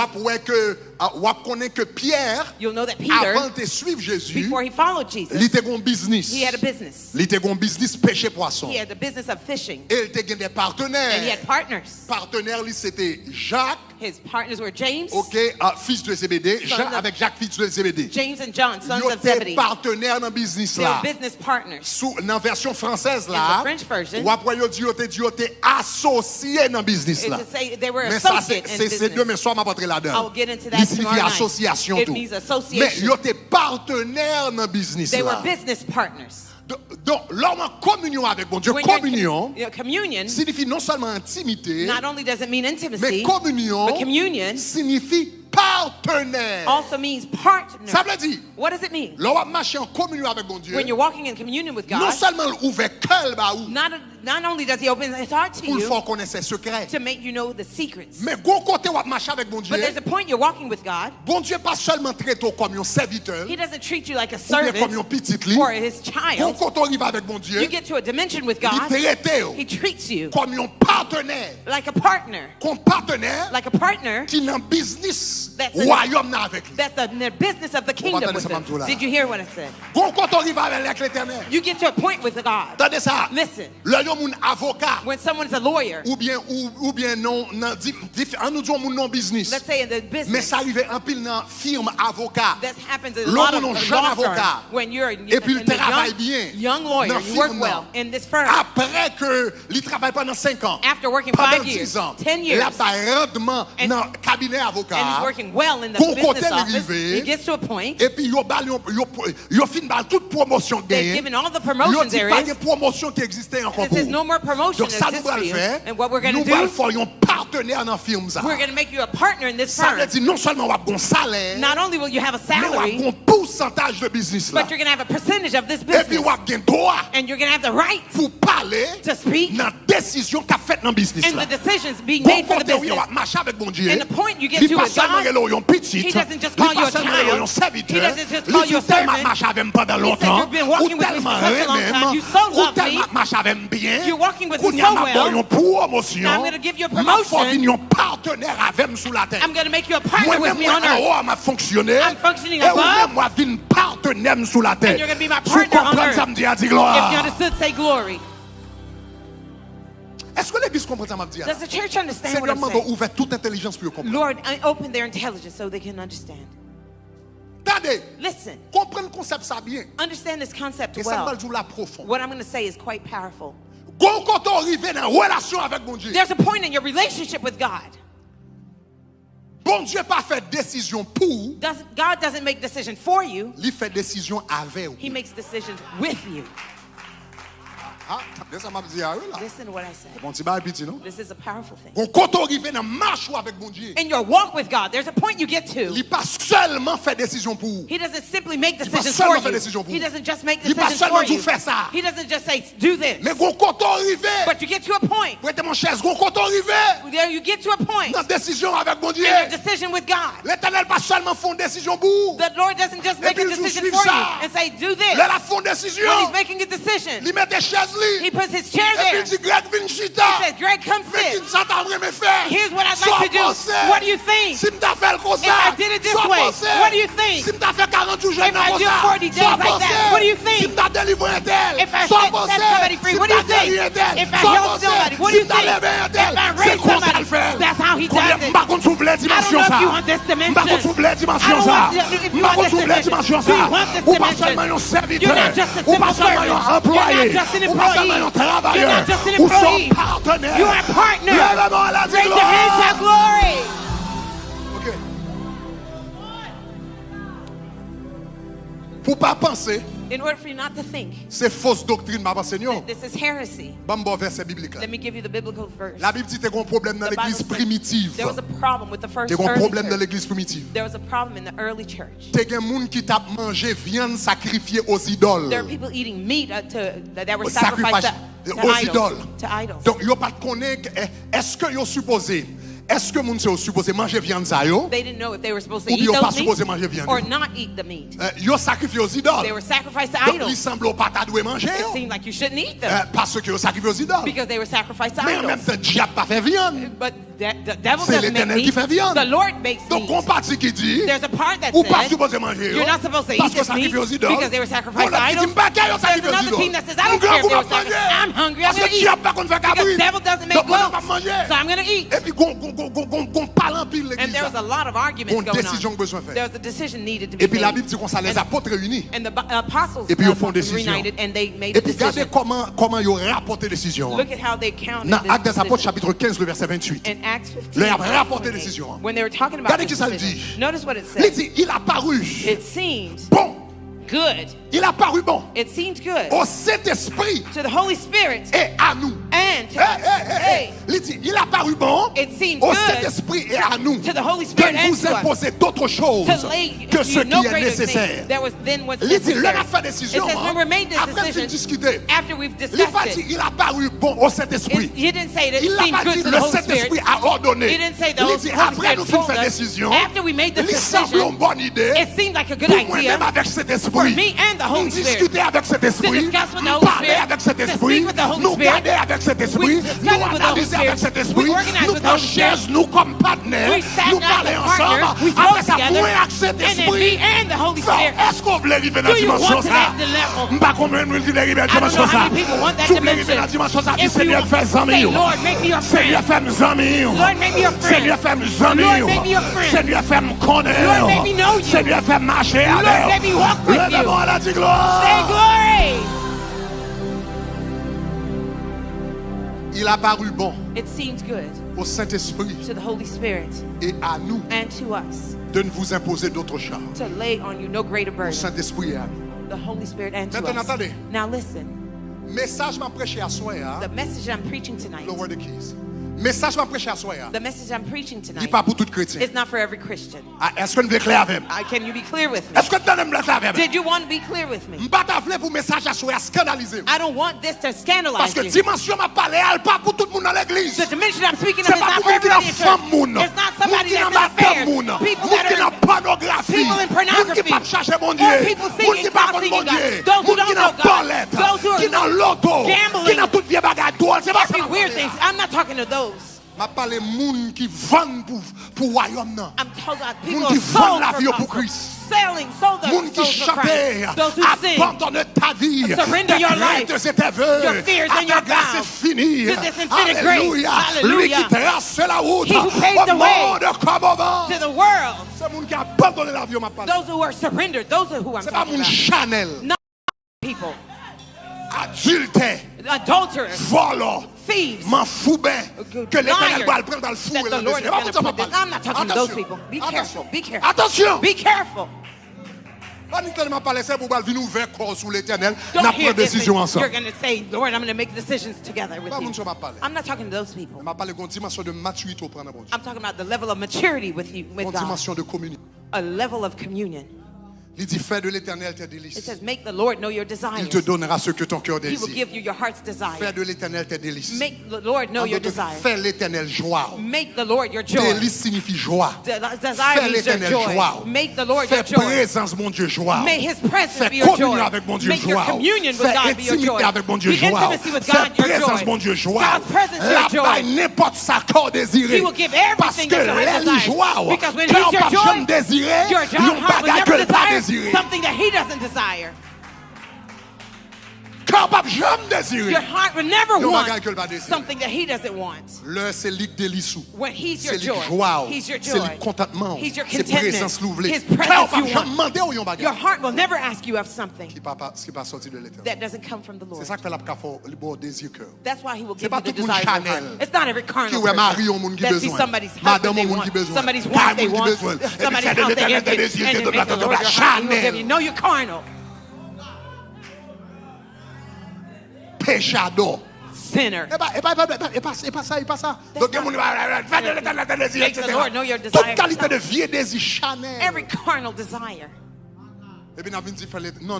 on connaît que Pierre, you'll know that avant Peter, de suivre Jésus, before he followed il Jesus, était un business. he had a business. Il était un business pêcher poisson. He had the business of fishing. Et il était des And he partenaires. had partners. Partenaires, c'était Jacques, His partners were James, ok, fils de Zébédée, avec Jacques, fils de Zébédée. James and John, sons Ils of étaient Zebedee. partenaires dans le business They were là. business partners. Dans la version française In là, the French version, ou après ils étaient associés dans le business it là. would say they were Mais ça, associates in c'est demain business. soir, m'a pas là-dedans. I'll get into that Il signifie tomorrow night. association It tout. means Mais association. ils étaient partenaires dans le business They were là. business partners. Donc, l'homme en communion avec bon Dieu, When you're in communion communion, signifie non seulement intimité, not only does it mean mais intimacy, communion but communion signifie partenaire. also means partner. Ça veut dire, What does it mean? l'homme marche en communion avec bon Dieu, When you're walking in communion with non God, seulement il ouvre cœur bah ou not only does he open his heart to pour le you faire connaître ses secrets, to make you know the secrets, mais gros côté où marche avec bon Dieu, but there's a point you're walking with God. bon Dieu pas seulement traite comme un serviteur, He doesn't treat you like a ou bien comme un servant petit lit, or his gros child. côté arrive avec bon Dieu, You get to a dimension with il God, traite he treats you comme un partenaire, like a partner, like a partner qui dans business That's a- royaume là avec lui. that's the business of the kingdom attendre with ça, him. Mamtou, là. Did you hear what I said? Gros côté arrive avec l'Éternel. You get to a point with God. Attendez ça. Listen, Le yon moun avocat when someone's a lawyer, ou bien non en nous disons moun non business. let's say in the Mais business, ça arrive en pile dans firme avocat. that happens in a L'homme lot of non law jeune firms. avocat. When you're Et puis il in the travaille bien young lawyer, dans you work firme well nan. in this firm. Après que il travaille pendant 5 ans. After working Pendant 5 years, 10 ans. 10 years, Il a pas rendement And- dans cabinet and avocat. he's working well in the Pour business côté office, arrivé, he gets to a point, et puis yo fin bal toute promotion they've gagnée. given all the Yo promotions dit there pas is. de promotion qui existait encore This pour is vous. no more promotion Donc ça nous exists va for le you. faire. And what we're going Nous to va le do, faire un partenaire dans film ça. we're going to make you a partner in this Ça firm. veut dire non seulement on va avoir un salaire, Not only will you have a mais on va salary, avoir un pourcentage de business là. but you're going to have a percentage of this Et puis business. on va avoir un droit And you're going to have the right pour parler to speak dans décision qu'a fait dans le business. And the decisions being made for the business. Marcher avec bon Dieu. And the point you get to with God, He doesn't just call you a child. He doesn't just call you a servant. He said you've been walking with me for such a long time. You so love me. You're walking with me so well. Now I'm going to give you a promotion. I'm going to make you a partner with me on earth. I'm functioning above. And you're going to be my partner on earth. If you understood, say glory. Est-ce que l'église comprend ça, m'a dit? Does the church understand what I'm Seigneur saying? ouvert toute intelligence pour comprendre. Lord, I open their intelligence so they can understand. Attendez. Listen. Comprendre le concept ça bien. Understand this concept Et ça well. va le la profond. What I'm going to say is quite powerful. Quand on arrive dans relation avec mon Dieu. There's a point in your relationship with God. Bon Dieu pas fait décision pour. God doesn't make decisions for you. Il fait décision avec vous. He makes decisions with you. Ah, ça m'a dit là. Listen to what I said. Bon petit bail petit non? This is a powerful thing. Quand on arrive dans marche avec mon Dieu. In your walk with God, there's a point you get to. Il pas seulement fait décision pour vous. He doesn't simply make decisions for you. He doesn't just make decisions for you. He doesn't just say, do this. Mais quand on arrive. But you get to a point. Prêtez mon chaise. Quand on arrive. There you get to a point. Dans décision avec mon Dieu. In your decision with God. L'Éternel pas seulement font décision pour vous. The Lord doesn't just make a decision for you and say, do this. Là la font décision. When He's making a decision, Il met des chaises He puts His chair there. Et puis il dit Greg vinn chita. He says, Greg, come sit. Here's what I'd like to do. What do you think? Si m'ta fait comme ça. If I did it this way, what do you think? Si m'ta fait 40 jours If I do 40 days like that, what do you think? Si m'ta délivré un tel. If I set somebody free, what do you think? If I help somebody, what do you think? If I raise somebody, that's how He does it. I don't know if you want this dimension. I don't know if you want this dimension. Do you want this dimension? You're not just a simple servant. You're not just an employee. You're not just an employee. You are a partner. Raise your hands, shout glory. Okay. Pour pas penser. In order for you not to think, c'est fausse doctrine, ma Seigneur. This is heresy. Bon verset biblique. Let me give you the biblical verse. La Bible dit qu'il y a un problème dans l'église primitive. There was a problem with the first early church. problème dans l'église primitive. There was a problem in the early church. Il y a des gens qui t'a mangé viande sacrifiée aux idoles. There are people eating meat that were sacrificed to idols. Donc, yo pas connaître est-ce que yo supposé est-ce que moun se supposé manger viande ça yo? They didn't know if they were supposed to eat those meat or not eat the meat. Yo sacrifié aux idoles. They were sacrificed to donc, idols. il semble pas ta doué manger. It seemed like you shouldn't eat them. Parce que yo sacrifié aux idoles. Because they were sacrificed to mais idols. en même temps diable pas fait viande. But the devil doesn't make meat. Qui fait viande. The Lord makes meat. Donc on partie qui dit there's a part that ou pas said supposé manger you're not supposed to eat this meat because they were sacrificed to idols. There's another team that says I don't care if they were sacrificed. I'm hungry, I'm going to eat. Because the devil doesn't make goats. So I'm going to eat. And there was a lot of arguments going on. There was a decision needed to be made. And the apostles reunited and they made a decision. Look at how they counted this decision. In Acts 15, when they were talking about this decision, notice what it says. It seems good. Il a paru bon. It seems good. Au Saint-Esprit. To the Holy Spirit. Et à nous. And to us. Il a paru bon. It seems au good. Saint-Esprit et à nous. To the Holy Spirit and to us. De vous imposer d'autres choses que ce qui est nécessaire. Il dit, l'on a fait décision. Après tu discuter. After we've discussed it. Il a paru bon au Saint-Esprit. He didn't say that it seemed good to the Holy Spirit. Le Saint-Esprit a ordonné. He didn't say the Holy Spirit told us. After we made the decision, it seemed like a good idea. For me and the Holy Spirit. Discuter avec cet esprit, parler avec cet esprit, nous garder avec cet esprit, nous analyser avec cet esprit, nous prendre chaise, nous comme partenaires, nous parler ensemble, après ça, moi avec cet esprit. Est-ce qu'on veut arriver dans la dimension ça? Je ne sais pas combien nous voulons arriver dans la dimension ça. Si vous voulez arriver dans la dimension ça, dis Seigneur, fais amis. Seigneur, fais mes amis. Seigneur, fais mes amis. Seigneur, fais me connaître. Seigneur, fais marcher avec. Levez-moi à la gloire. Say glory. Il a paru bon. It seems good. Au Saint-Esprit. To the Holy Spirit. Et à nous. And to us. De ne vous imposer d'autres charges. To lay on you no greater burden. Au Saint-Esprit et à nous. The Holy Spirit and to us. Attendez. Now listen. Message m'a prêché à soi. The message I'm preaching tonight. The word of keys. Message m'a prêché à soi. The message I'm preaching Il tonight pas pour tout chrétien. is not for every Christian. Est-ce que vous êtes clair avec moi? Can you be clear with me? Est-ce que vous êtes clair avec moi? Did you want to be clear with me? Je ne pas t'appeler pour message à soi scandaliser. I don't want this to Parce scandalize que you. dimension m'a parlé, elle pas pour tout le monde dans l'église. The dimension I'm speaking of C'est is pas not pour for moun qui n'a everybody in femme church. moun. It's not Moun somebody qui n'a that's in pas affairs. moun. People Moun that qui are n'a pornographie. people in Moun qui pornography. pas chercher mon Or Dieu. people Moun singing, qui pas not connaître mon singing Dieu. God. Those who Moun qui don't n'a know God. palette. Those who are Qui n'a loto. gambling. Qui n'a toute vieille bagarre d'or. C'est pas ça. every weird things. I'm not talking to those. M'a parlé moun qui vendent pour royaume nan. I'm talking about people Moun who qui are vendent la sold vie for pour gospel. Christ. Selling, sold their Moun qui souls for chante, Christ. Those who sing. abandonne ta vie, Surrender your life, tes vœux, your fears and your grâce vows est finie. to this infinite grace. Alléluia. Hallelujah. Lui qui trace la route He who paves au the way monde comme au vent. to the world. C'est moun qui abandonne la vie, on m'a parlé. Those who are surrendered, those are who I'm C'est pas talking moun about. Chanel, Not people, adultère, adulterers, volant, thieves, m'en fous ben, que l'éternel liars, va le prendre dans le four that et the le Lord laisser. is going to put this. I'm not talking to those people. Be careful. Be careful. Attention. Be careful. Pas tellement parler ça pour venir ouvrir corps sous l'éternel, Don't n'a hear pris this. décision You're ensemble. going to say, Lord, I'm going to make decisions together with Pas you. moun sur m'a parlé. I'm not talking to those people. M'a parlé d'une dimension de maturité au prendre bon Dieu. I'm talking about the level of maturity with you, with Une God. dimension de communion. A level of communion. Il dit fais de l'éternel tes It délices. says, make the Lord know your desires. Il te donnera ce que ton cœur He will désire. give you your heart's desire. Fais de l'éternel tes délices. Make the Lord know your desires. Fais l'éternel joie. Make the Lord your joy. Délice signifie joie. Desire Fais means your l'éternel joy. joie. Make the Lord Fais your joy. présence, mon Dieu, joie. May His presence Fais be your joy. communion avec mon Dieu, Make your joie. communion with Fais God be your intimité joy. avec mon Dieu, The joie. intimacy with Fais God, your présence, joy. mon Dieu, joie. God's presence, your joy. Là-bas, n'importe sa corps désiré. He will give Parce everything que that your heart l'aile desires. joie, Because when cœur He's your pas joy, jamais désiré, your il y a un heart will bagage que never le pas desire désiré. something that He doesn't desire. Cœur pas jamais désiré. Your heart will never Yo, want bagay que le pas désiré. something that He doesn't want. L'heure, c'est ligue délissou. When He's your C'est ligue joy, joie. He's your C'est joy. ligue contentement. He's your C'est présence contentment. l'ouvrée. His Cœur presence pas you jamais want. demandé ou yon bagage. Your heart will never ask you of something Qui pas sorti de l'éternel. that doesn't come from the C'est Lord. ça que fait la café, le bon désir cœur. That's why He will C'est give pas you the tout le monde desires of your Chanel. heart. It's not every Qui carnal ouais Marie au person monde qui that sees besoin. somebody's Madame husband au they monde want, qui besoin. somebody's Femme wife they au monde qui want, besoin. Et puis somebody's fait de house they l'éternel tes envy, désirs, and tes then make the Lord your heart. He will give you. Chanel. No, you're carnal. Péchado. Sinner. Et pas ça. Donc, il y a moun qui fait de l'éternel tes désirs, Make the etc. Lord know your Toute desires. qualité de vie et désir Chanel. Every carnal desire. Et puis, on a dit, non.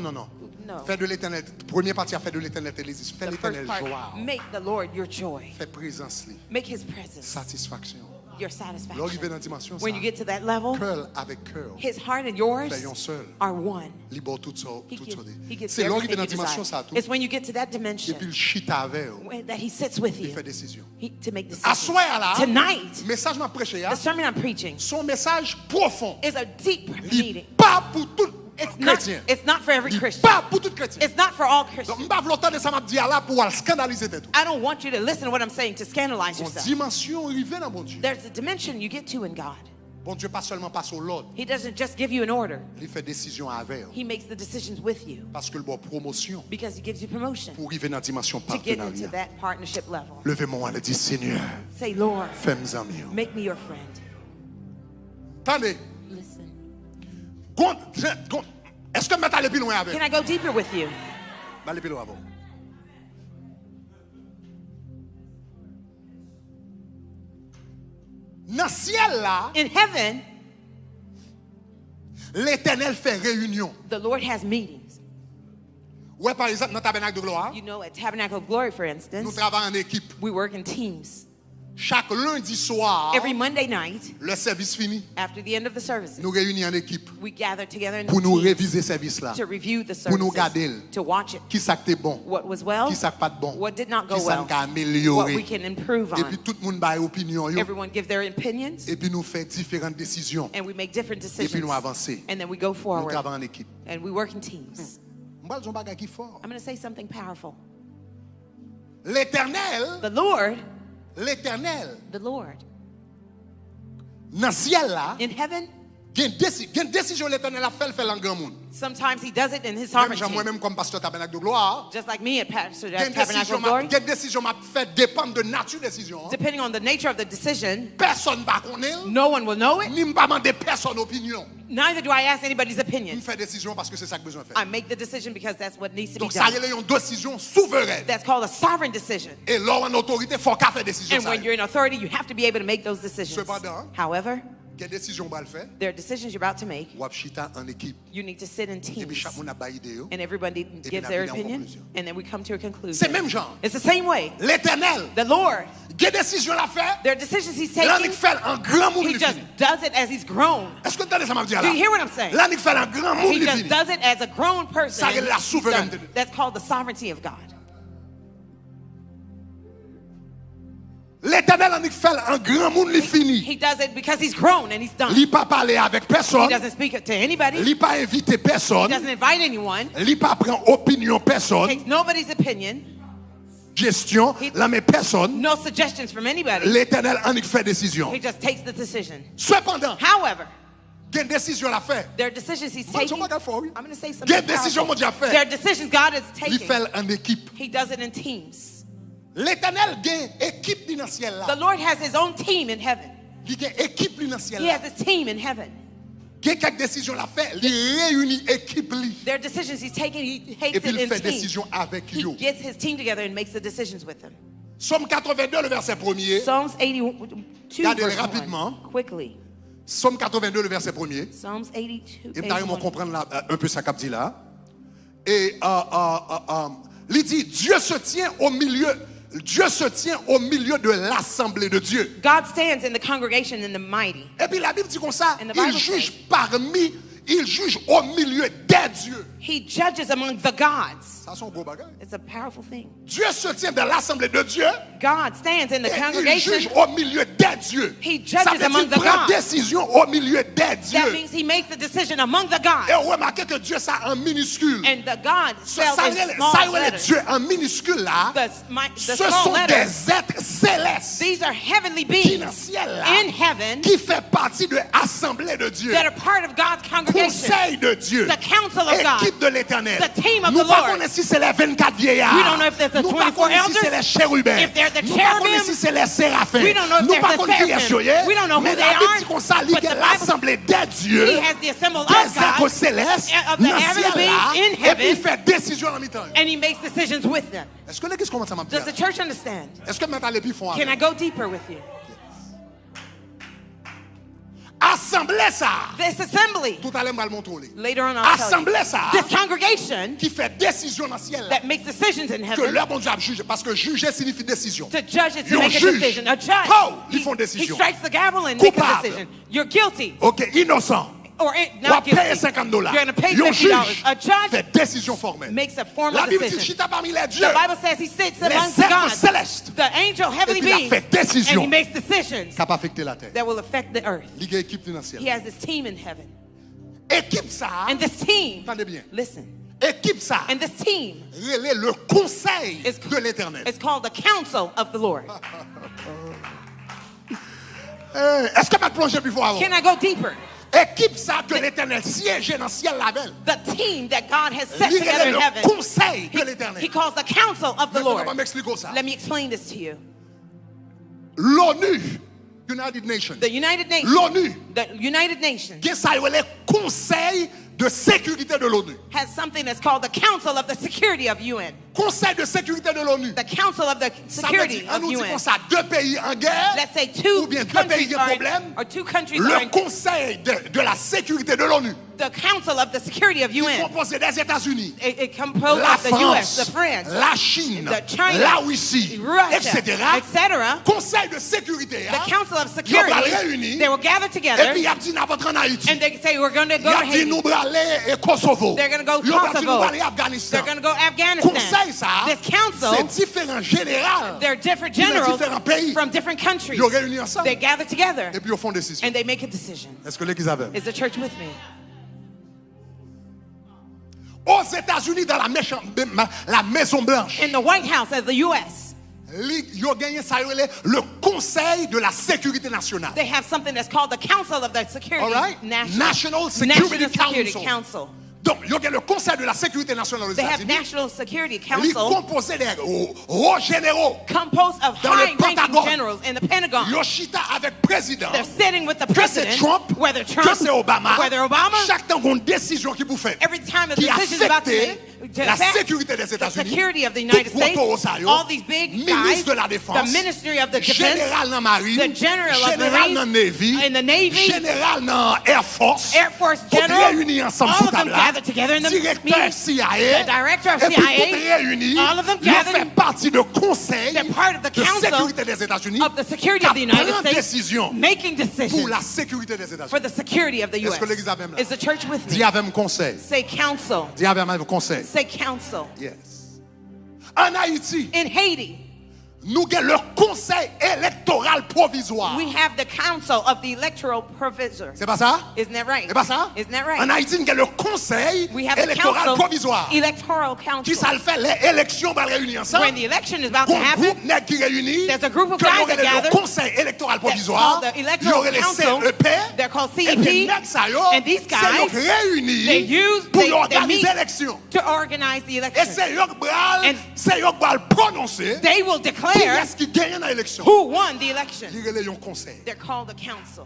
No. Fais de l'éternel. Première partie, fais de l'éternel tes désirs. Fais The l'éternel first part, joie. make the Lord your joy. Fais présence, li. Make His presence Satisfaction. your Lorsqu'il satisfaction. vient dans la dimension, When you get to that level, cœur avec cœur. His heart and yours Soyons seuls. are one. Libre tout ça. He gives C'est you lorsqu'il vient everything dans la you dimension, desire. ça tout. It's when you get to that Et dimension puis, il chita avec eux. that He sits with Il you fait décision. to make À decisions. soir là, Tonight, message m'a prêché, the sermon I'm preaching son message profond. is a deep Il meaning. pas pour tout chrétien. It's not for every Il Christian. pas pour tout chrétien. It's not for all Donc, Christians. je ne vais pas longtemps de ça m'a dit là pour scandaliser tout. I don't want you to listen to what I'm saying to scandalize Une yourself. dimension arrivée dans mon Dieu. There's a dimension you get to in God. Bon Dieu pas seulement passe au l'ordre, He doesn't just give you an order. il fait décision avec. He makes the decisions with you Parce que le bon promotion because He gives you promotion pour arriver dans la dimension to get into partenariat. that partnership level. Levez-moi et dit Seigneur, Say, Lord, fais-moi amis. make me your friend. Attendez, Listen. est-ce que je vais aller plus loin avec? Can I go deeper with you? Je vais aller plus loin avec. Dans le ciel là, In heaven, l'Éternel fait réunion. the Lord has meetings. Ouais, par exemple, dans le tabernacle de gloire, You know, at Tabernacle of Glory, for nous instance, travaillons en équipe. we work in teams. Chaque lundi soir, Every Monday night, le service fini, after the end of the services, nous réunissons en équipe we gather together in pour nous teams réviser le service là. to review the Pour nous services, garder. to watch it, Qui ça qui est bon, what was well, qui ça qui pas de bon, what did not go qui ça well, qui a what amélioré. we can improve Et puis on. tout le monde a une opinion. Yo. Everyone give their opinions, Et puis nous faisons différentes décisions. and we make different Et puis decisions, nous avançons. and then we go Nous forward, travaillons en équipe. and we work in teams. Je vais dire un bagage qui est fort. I'm going to say something powerful. L'Éternel, The Lord, dans le ciel là, in heaven, il y a une décision l'Éternel a fait le grand monde. Sometimes he does it in his Même sovereignty. moi-même comme pasteur Tabernacle de Gloire. Just like me at Pastor Quelle Tabernacle of Glory. décision m'a fait dépendre de nature décision. Depending on the nature of the decision, Personne va connaître. no one will know it. Ni m'pa demander personne opinion. Neither do I ask anybody's Je opinion. fais décision parce que c'est ça que besoin faire. I make the decision because that's what needs to be Donc ça y done. est, une décision souveraine. That's called a sovereign decision. Et là en autorité, faut qu'à faire décision And ça. when you're in authority, you have to be able to make those decisions. Cependant, However, quelle décision va le faire? there are decisions you're about to make. Ou chita en équipe. You need to sit in Et puis teams. chaque monde a baillé idée. And everybody puis gives on their arrive en opinion. conclusion. And then we come to a C'est conclusion. même genre. It's the same way. L'Éternel, The Lord, quelle décision l'a fait? there are decisions he's Là, taking. il fait un grand monde. He just does it as he's grown. Est-ce que tu entends ça m'a dit là? Do you hear what I'm saying? Là, il fait un grand monde. He just does it as a grown person. Ça, c'est la souveraineté. That's called the sovereignty of God. L'Éternel en fait un grand monde li fini. He does it because he's grown and he's done. Il pas parler avec He personne. doesn't speak to anybody. Il pas inviter He personne. doesn't invite anyone. Il pas prend opinion personne. Takes nobody's opinion. Gestion, la mais personne. No suggestions from anybody. L'Éternel en fait décision. He just takes the decision. Cependant, However, quelle décision l'a fait? there are decisions he's Moi, je taking. suis pas d'accord. I'm going to say something Quelle décision powerful. mon Dieu a fait? There are decisions God is Il taking. fait en équipe. He does it in teams. L'Éternel gagne équipe dans le ciel The là. Lord has his own team in heaven. Il gagne équipe dans le ciel He là. has his team in heaven. Quelques décisions l'a fait, il réunit équipe li. There are decisions he's taking. He takes Et puis it il in fait teams. décision avec He eux. gets his team together and makes the decisions with them. Somme 82 le verset 1er. Psalms 82 Regardez verse rapidement. 1. Quickly. Somme 82 le verset 1er. Psalms 82. Et nous allons 81. comprendre là, un peu ça qu'a dit là. Et il dit Dieu se tient au milieu de l'assemblée de Dieu. God stands in the congregation in the mighty. Et puis la Bible dit comme ça, And the Bible il juge au milieu des dieux. He judges among the gods. Ça c'est un gros bagage. It's a powerful thing. Dieu se tient dans l'assemblée de Dieu. God stands in the Et il congregation. juge au milieu des dieux. He judges Ça veut dire among qu'il the prend gods. décision au milieu des That dieux. means he makes the decision among the gods. Et remarquez que Dieu ça en minuscule. And the God Ça spelled in les small letters. dieux en minuscule là. The Ce small sont letters. des êtres célestes These are heavenly qui dans le beings ciel là, in heaven qui fait partie de l'assemblée de Dieu. that are part of God's congregation. Conseil de Dieu. The council of God. Équipe de l'Éternel. The team of Nous the pas Lord. connaissons si c'est les 24 vieillards. We don't know if there's the Nous pas 24 connaissons si c'est elders. les chérubins. If they're the Nous pas cherubim. connaissons si c'est les séraphins. We don't know if Nous they're pas the connaissons qui est seraphim. choyé. We don't know who Mais they la Bible are. dit comme ça, il But y a the Bible- l'assemblée des dieux. He has the assembly of Des êtres God. célestes of the dans le heavenly ciel là. beings in Et puis il heaven. fait décision en mi-temps. And he makes decisions with them. Est-ce que l'église commence à m'appeler? Does the church understand? Est-ce que maintenant les filles font Can I avec? go deeper with you? Assemblée ça. This assembly, Tout à l'heure, je vais le montrer. later on I'll tell you. Assemblée ça. This congregation Qui fait décision dans le ciel là. that makes decisions in Que heaven. leur bon Dieu a jugé. Parce que juger signifie décision. To judge is Ils to make a jugent. decision. A judge, Oh, ils he, font he décision. strikes the gavel and makes a Coupable. decision. You're guilty. Ok, innocent. Or On va not payer guilty. $50. You're going to pay Ils ont $50. juge. A judge Fait décision formelle. makes a formal La Bible dit decision. chita parmi les dieux. The Bible says he sits Les among the êtres gods, célestes. the angel heavenly Et puis il a beings, fait décision. and he makes decisions Qui pas affecté la terre. that will affect the earth. Ligue équipe dans le He ciel. has this team in heaven. Équipe ça. And this team, Entendez bien. listen, Équipe ça. and this team Relais le conseil is de l'éternel. it's called the council of the Lord. Est-ce que je vais plonger plus fort avant? Can I go deeper? Équipe ça que l'éternel siège dans le ciel la belle. The team that God has set Lui, together in le heaven, conseil de l'éternel. he calls the council of the Maintenant, on Lord. va m'expliquer ça. Let me explain this to you. L'ONU, United Nations. The United Nations, L'ONU, the United Nations qui ça le conseil de sécurité de l'ONU. has something that's called the council of the security of UN. Conseil de sécurité de l'ONU. The council of the Ça veut security dire, on of nous dit UN. comme ça, deux pays en guerre, Let's say two ou bien deux countries pays en are in, problème. or two countries are Le in conseil de la sécurité de l'ONU, the council of the security of qui est UN. composé des États-Unis, It composed la of the US, the France, France, la Chine, the China, la Russie, Russia, etc. etc. Conseil de sécurité, The council of ils vont security, réunir, they will gather et together puis il y a dit n'importe en Haïti. and they say we're going to Il go y to a dit Haiti. nous aller et Kosovo. They're going to go Il y a dit nous Kosovo. aller Afghanistan. They're going to go Afghanistan. Conseil ça, This council, c'est différent général. they're different Dans generals différents pays. from different countries. Ils ont réuni ensemble. They gather together Et puis ils font décision. and they make a decision. Est-ce que l'église avait? Is the church with me? Aux États-Unis, dans la Maison Blanche, In the White House of the U.S., ils ont gagné ça, le Conseil de la sécurité nationale. they have something that's called the Council of the Security All right? National Security National Security Council. Council. Donc, il y a le Conseil de la sécurité nationale aux They have États-Unis. National Security Il est Council composé des hauts généraux. composed of Dans le high-ranking Pentagone. generals in the Pentagon. Yoshita avec président. They're sitting with the Que c'est president, Trump, whether que Trump, c'est Obama. whether Obama, Chaque temps qu'on décision qui vous fait, every time a qui decision is about to affecte la affect sécurité des the États-Unis, security of the United tout States, gros Rosario, all these big guys, ministre de la Défense, the Ministry of the Defense, général dans Marine, the General of général dans Marines, Navy, in the Navy, général dans Air Force, Air Force tout General, réunis ensemble all sous of them table là, gathered together in the directeur meeting, CIA, the director of et puis CIA, tout réunis, all of them ils gathered, fait partie du conseil they're part of the de council sécurité des États-Unis of the security qui of the United prend States, décision making pour decisions la sécurité des États-Unis. for the security of the Est-ce U.S. que l'église avec moi? Is the church with Dis me? avec moi conseil. Say council. Dis avec moi conseil. Say council. Yes. En Haïti, In Haiti, nous avons le conseil électoral provisoire. we have the council of the electoral provisor. C'est pas ça? Isn't that right? C'est pas ça? Isn't that right? En Haïti, nous avons le conseil We have the électoral council, provisoire. electoral Qui council. ça le fait? Les élections vont réunir ensemble. When the election is about to Un happen, groupe nèg qui réunit. there's a group of que guys nous that avons le gather conseil électoral provisoire. called the Il y electoral aurait les council. CEP. They're called Et puis, CEP. nèg ça yo, And these c'est guys, yo réunis they use- pour they organiser meet l'élection. to organize the Et election. c'est yo qui bral, And c'est yo qui bral prononcer. They will Qui declare est-ce qui gagne dans l'élection? who won the election. Il y a un conseil. They're called the council.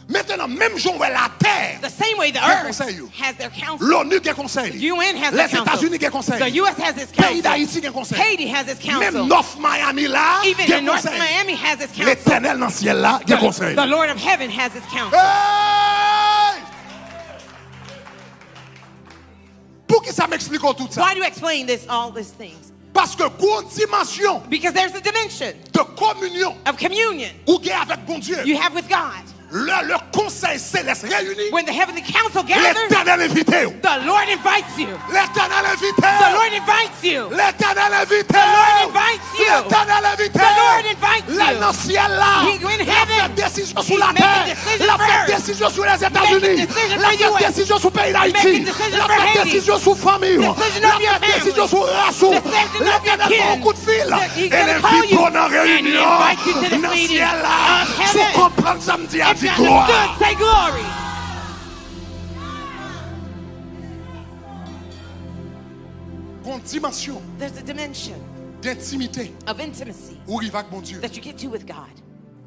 Maintenant, même jour où la terre, The same way the Quel earth conseil, yo? has their council. l'ONU qui conseil. UN has Les their council. États-Unis qui conseil. The U.S. has its Pays d'Haïti council. qui conseil. Haiti has its Même council. North Miami là, Even qui in North conseil. Miami has its council. L'éternel dans le ciel là, qui conseil. The Lord of heaven has its council. Hey! Pour qui ça m'explique tout ça? Why do you explain all these things? Parce que pour une dimension Because there's a dimension de communion of communion ou gain avec bon Dieu, you have with God. le conseil céleste réuni, When the heavenly council gathers, l'éternel invité. the Lord invites you. L'éternel invité. The Lord invites you. L'éternel invité. The Lord invites you. L'éternel invité. The Lord invites you. Là dans le ciel là. He in Il a heaven. fait décision sur He's la making terre. decisions Il a fait first. décision sur les États-Unis. Making decisions Il a for fait US. décision sur le pays d'Haïti. Making decisions Il a for fait Haiti. décision sur famille. Decision Il a of your fait décision family. sur race. Decision of your L'éternel kin. prend un coup de fil. He's Et gonna call l'invite you. dans la And he réunion. invites you to this Dans le meeting ciel là. of heaven. Sous comprendre samedi à If you dit gloire. understood, say glory. Une dimension There's a dimension d'intimité of intimacy où il va avec mon Dieu. that you get to with God.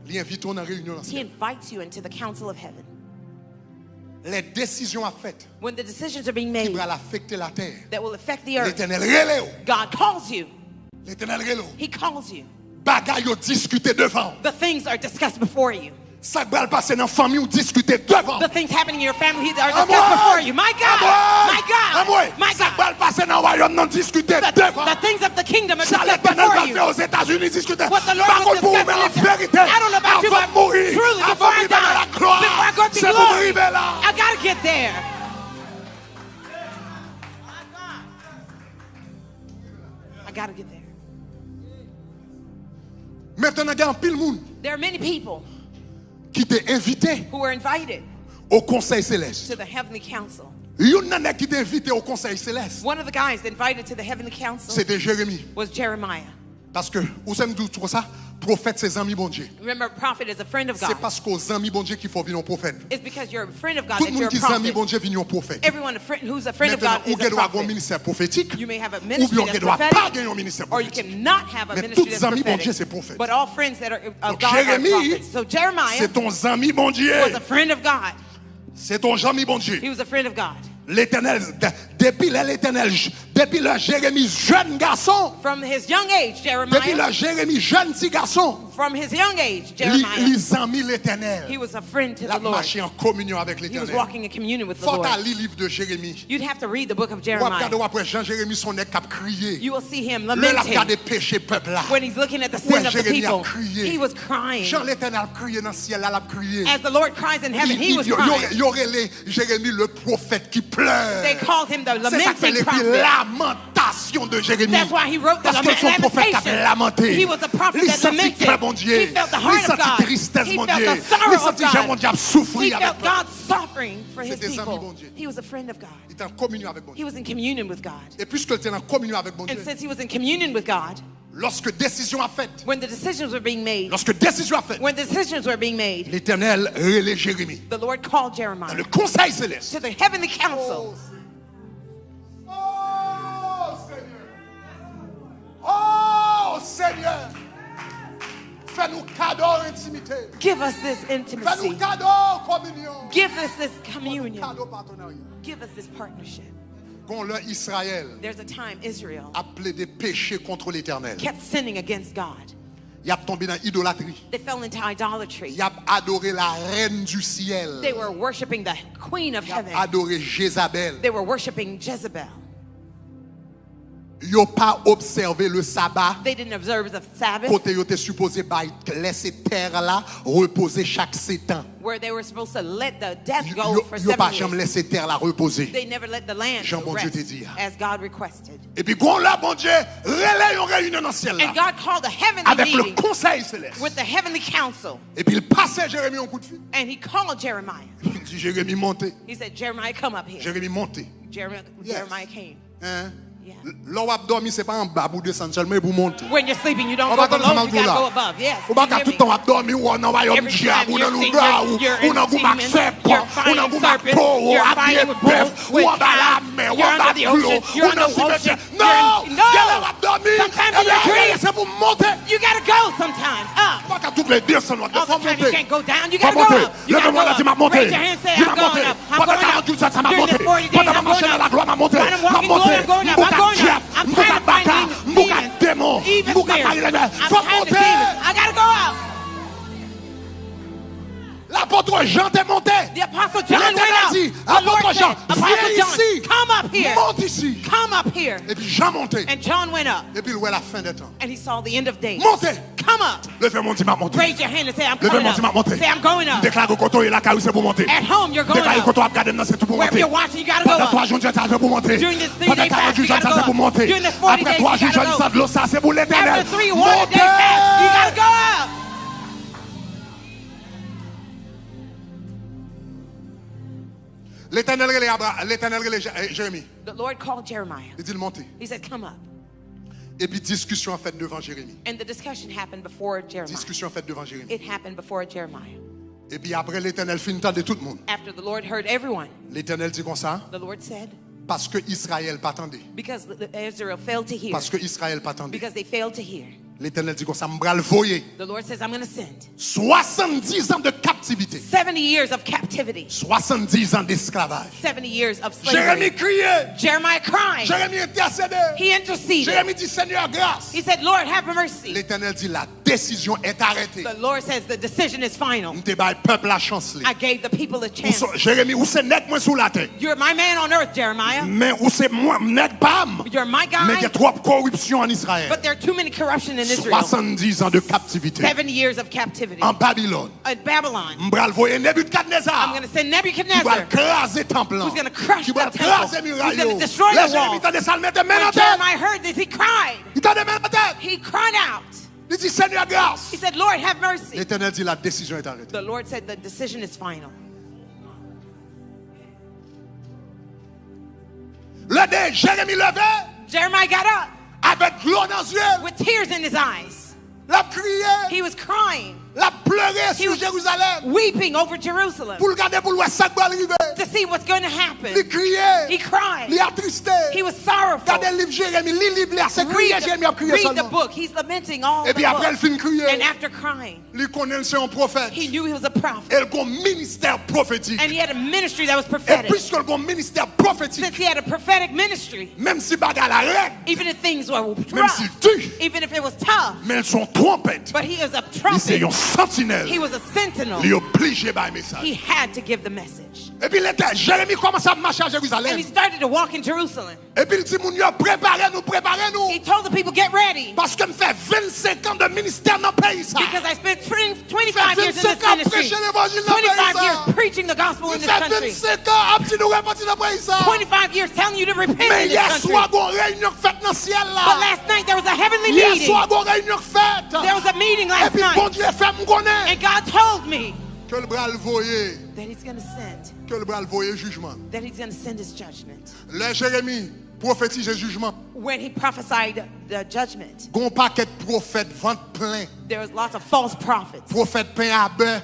Il invite dans la réunion dans le He ciel. invites you into the council of heaven. Les décisions à faites When the decisions are being qui made vont affecter la terre. that will affect the earth, L'éternel relève. God calls you. L'éternel relève. He calls you. Bagaille yo discuter devant. The things are discussed before you. Ça va passer dans la famille ou discuter devant. The things happening in your family are discussed before you. My God! My God! My Ça God! va passer dans le royaume non discuter devant. The things of the kingdom are Ça discussed l'éternel before va you. faire aux États-Unis discuter. What the Lord Par was contre, pour vous, mais la discussing, vérité, I don't know about you, avant but de mourir, truly, avant before I de la die, gloire, before I go to c'est pour glory, arriver là. I gotta get there. I gotta get there. Maintenant, il y a un pile monde There are many people qui t'est invité who were invited au Conseil céleste. to the heavenly council. Il y en a qui t'est invité au Conseil céleste. One of the guys invited to the heavenly council C'était Jérémie. was Jeremiah. Parce que, vous savez tout ça, prophète, c'est amis bon Dieu. Remember, a prophet is a friend of C'est God. parce qu'aux amis bon Dieu qu'il faut venir au prophète. It's because you're a friend of God Tout that le you're monde a qui est ami prophet. bon Dieu vient au prophète. Everyone who's a friend of Maintenant, God ou is a doit avoir un prophet. ministère prophétique, You may have a ou ministry bien that's ne doit pas prophetic, gagner un ministère or you prophétique. cannot have a Mais ministry tous that's amis bon Dieu, prophetic. c'est prophète. But all friends that are of Donc, God are Jérémie, prophets. So Jeremiah c'est ton ami bon Dieu. was a friend of God. C'est ton ami bon Dieu. He was a friend of God. L'éternel, depuis le Jérémie jeune garçon, From his young age, depuis Jeremiah, le Jérémie jeune petit garçon, from his young age, Jeremiah, les amis l'éternel. he was a friend to Il a the Lord. marché en communion avec He was l'éternel. walking in communion with the Faut Lord. aller lire le livre de Jérémie. You'd have to read the book of Ou Jeremiah. regarder après Jean-Jérémie son nez cap crier. You will see him Le l'a lamenting regardé péché peuple là. when he's looking at the Ouais, sin of the Jérémie a people. crié. He was crying. Jean l'éternel a crié dans le ciel, là, il a crié. As the Lord cries in heaven, he was Il crying. y aurait les Jérémie le prophète qui pleure. They called him the C'est ça que fait lamenting les prophet. lamentations de Jérémie. That's why he wrote the Parce que son prophète avait lamentation. lamenté. He was a prophet Il that sentit lamented. cœur, mon Dieu. He felt the Il heart of sentit God. tristesse, He mon felt Dieu. the sorrow Il of sentit mon God. Dieu souffrir He avec felt moi. God suffering for his C'est des amis, mon people. Dieu. He was a friend of God. Il était en communion avec mon He Dieu. was in communion with God. Et puisque il était en communion avec mon And Dieu, since he was in communion with God, Lorsque décision a faite. When the decisions were being made. Lorsque décision a faite. When decisions were being made. L'Éternel relève Jérémie. The Lord called Dans Jeremiah. le conseil céleste. To the heavenly council. Oh Seigneur. Oh Seigneur. Fais-nous cadeau intimité. Give us this intimacy. Fais-nous cadeau communion. Give us this communion. Cadeau partenariat. Give us this partnership. Quand le Israël There's a time Israel a plaidé péché contre l'Éternel. kept sinning against God. Il a tombé dans l'idolâtrie. They fell into idolatry. Il a adoré la reine du ciel. They were worshiping the queen of Il a heaven. adoré Jézabel. They were worshiping Jezebel. Ils n'ont pas observé le sabbat. They didn't observe the Sabbath. Côté ils étaient supposés laisser terre là reposer chaque 7 ans. Where they were supposed to let the death Ils go for n'ont pas 7 jamais years. laissé terre là reposer. They never let the land Jean, bon Dieu rest te dit. as God requested. Et puis quand là, bon Dieu, relève une réunion dans le ciel And là. God called a heavenly Avec le meeting conseil céleste. with the heavenly council. Et puis il passait Jérémie un coup de fil. And he called Jeremiah. Il dit Jérémie montez. He said, Jeremiah, come up here. Jérémie montez. Jeremiah came. Hein? Yeah. L'on dormi c'est pas en bas pour descendre seulement pour monter. When you're sleeping, you don't On go va below, you là. gotta go above. Yes. Ou pas you hear tout me? le temps dormi ou dans royaume Every diable time ou you're dans seeing l'ougar you're ou dans in gouma demons, serpent you're ou fighting dans gouma serpents, peau ou you're à fighting pied with bœuf bulls, ou with en bas la cows, mer ou you're en bas under the l'eau ocean, you're ou dans under the cimetière. ocean, Non! you're- no! Quelle heure dormi? Sometimes Eh in your bien, dreams, c'est pour monter. You gotta go sometimes. Up. Pas qu'à toutes les descendre, All the time you monter. can't go down. You Pas gotta go monter. up. You gotta go Lève-moi là, dis m'a up. monté. Raise your hand, say, Dis I'm m'a going monté. up. I'm Pendant going 48 up. heures, ça m'a During monté. this 40 days, Pendant I'm ma marche going dans la up. gloire, m'a monté. When I'm M'a walking monté. glory, I'm going up. I'm M'bouka going diable, up. I'm m'bouka trying to find baka, m'bouka demons. démon, Even m'bouka spirits. marie. I'm Faut tired of monter. demons. I gotta go up. L'apôtre Jean t'est monté. The apostle John went L'Éternel up. dit, The Lord apôtre said, Jean, Apostle viens John, ici. come up here. Monte ici. Come up here. Et puis Jean monté. And John went up. Et puis il voit la fin des temps. And he saw the end of days. Montez. Come up. Levez-moi, dis m'a monté. Raise your hand and say, I'm Levez coming mon dis m'a up. monté. Say, I'm going up. Déclare au coteau et la caille c'est pour monter. At home, you're going Déclare au up. coteau à regarder c'est tout pour Wherever monter. you're watching, you gotta go Pendant up. 3 jours, ça c'est pour monter. During this 3 Pendant day 40 fast, jours, you gotta ça go c'est pour up. monter. During this 40 Après days, 3 you jours, gotta ça go. de l'eau, ça c'est pour l'Éternel. After 3 water days fast, you gotta go up. L'Éternel relève Jérémie. The Lord called Jeremiah. Il dit de monter. He said, come up. Et puis discussion faite devant Jérémie. And the discussion happened before Jeremiah. Discussion faite devant Jérémie. It happened before Jeremiah. Et puis après l'Éternel finit de tout le monde. After the Lord heard everyone, L'Éternel dit comme ça. the Lord said, Parce que Israël pas attendait. because Israel failed to hear, Parce que Israël pas attendait. because they failed to hear, L'Éternel dit comme ça, m'bral voyer. the Lord says, I'm going to send 70 ans de captivité. 70 years of captivity, 70 ans d'esclavage. 70 years of Jérémie slavery. criait. Jeremiah cried. Jérémie intercédait. He interceded. Jérémie dit Seigneur grâce. He said, Lord, have mercy. L'Éternel dit la décision est arrêtée. The Lord says the decision is final. M'te bay peuple la chance. I gave the people a chance. Jérémie, où c'est net moi sous la terre. You're my man on earth, Jeremiah. Mais où c'est moi net pam. You're my Mais il y a guy. trop de corruption en Israël. But there are too many corruption in Israel. 70 ans de captivité. 70 years of captivity. En Babylone. At Babylon. M'bral voyer I'm Nebuchadnezzar. going to send Qui va Nebuchadnezzar, craser temple. who's going to crush Qui the va temple. craser He's muraille. going to destroy Là, the Jérémie wall. t'a dit ça, le mettait main en When tête. Jeremiah heard this, he cried. Il t'a dit main en tête. He cried out. Il dit Seigneur grâce. He said, Lord, have mercy. L'Éternel dit la décision est arrêtée. The Lord said the decision is final. Le dé, Jérémie levait Jeremiah got up avec l'eau dans les yeux. with tears in his eyes. La crié, He was crying, la pleuré sur was- Jérusalem. weeping over Jerusalem Pour le garder pour le voir ça qui va arriver. to see what's going to happen. Il criait. He cried. Il attristé. He was sorrowful. Regardez le livre Jérémie, lis le livre là, c'est crié, Jérémie a crié Read the seulement. book. He's lamenting all Et the puis après, elle book. finit de crier. And after crying, Il connaît c'est un prophète. he knew he was a prophet. Elle a un ministère prophétique. And he had a ministry that was Et prophetic. puisqu'elle a un ministère prophétique, Since he had a prophetic ministry, même si bagarre la règle, even if things were même rough, s'il tue, even if it was tough, mais elles sont trompettes. but he was a Il c'est trumpet. un sentinelle. He was a sentinel. Il est obligé par message. He had to give the message. Et puis Jérémie commence à marcher à And Jérusalem. he started to walk in Jerusalem. Et puis il dit mon Dieu, préparez-nous, préparez-nous. He told the people, get ready. Parce que me fait 25 ans de ministère dans le pays ça. Because I spent 25 years in this 25 ans ministry. prêcher l'évangile dans le pays 25 ça. years preaching the gospel in Il this fait country. 25 ans à petit nous repentir dans le pays ça. 25 years telling you to repent Mais in this hier country. soir, il y a une réunion faite dans le ciel But là. last night there was a heavenly Hier meeting. soir, il y a une réunion faite. There was a meeting Et last puis bon night. Dieu fait me connaître. And God told me Que le bras le voyait. that he's going to send, Que le bras le voyait jugement. that he's going to send his judgment. Le Jérémie, prophétiser jugement. When he prophesied the judgment, Gon paquet de prophètes ventre plein. there was lots of false prophets. Prophète pain à beurre.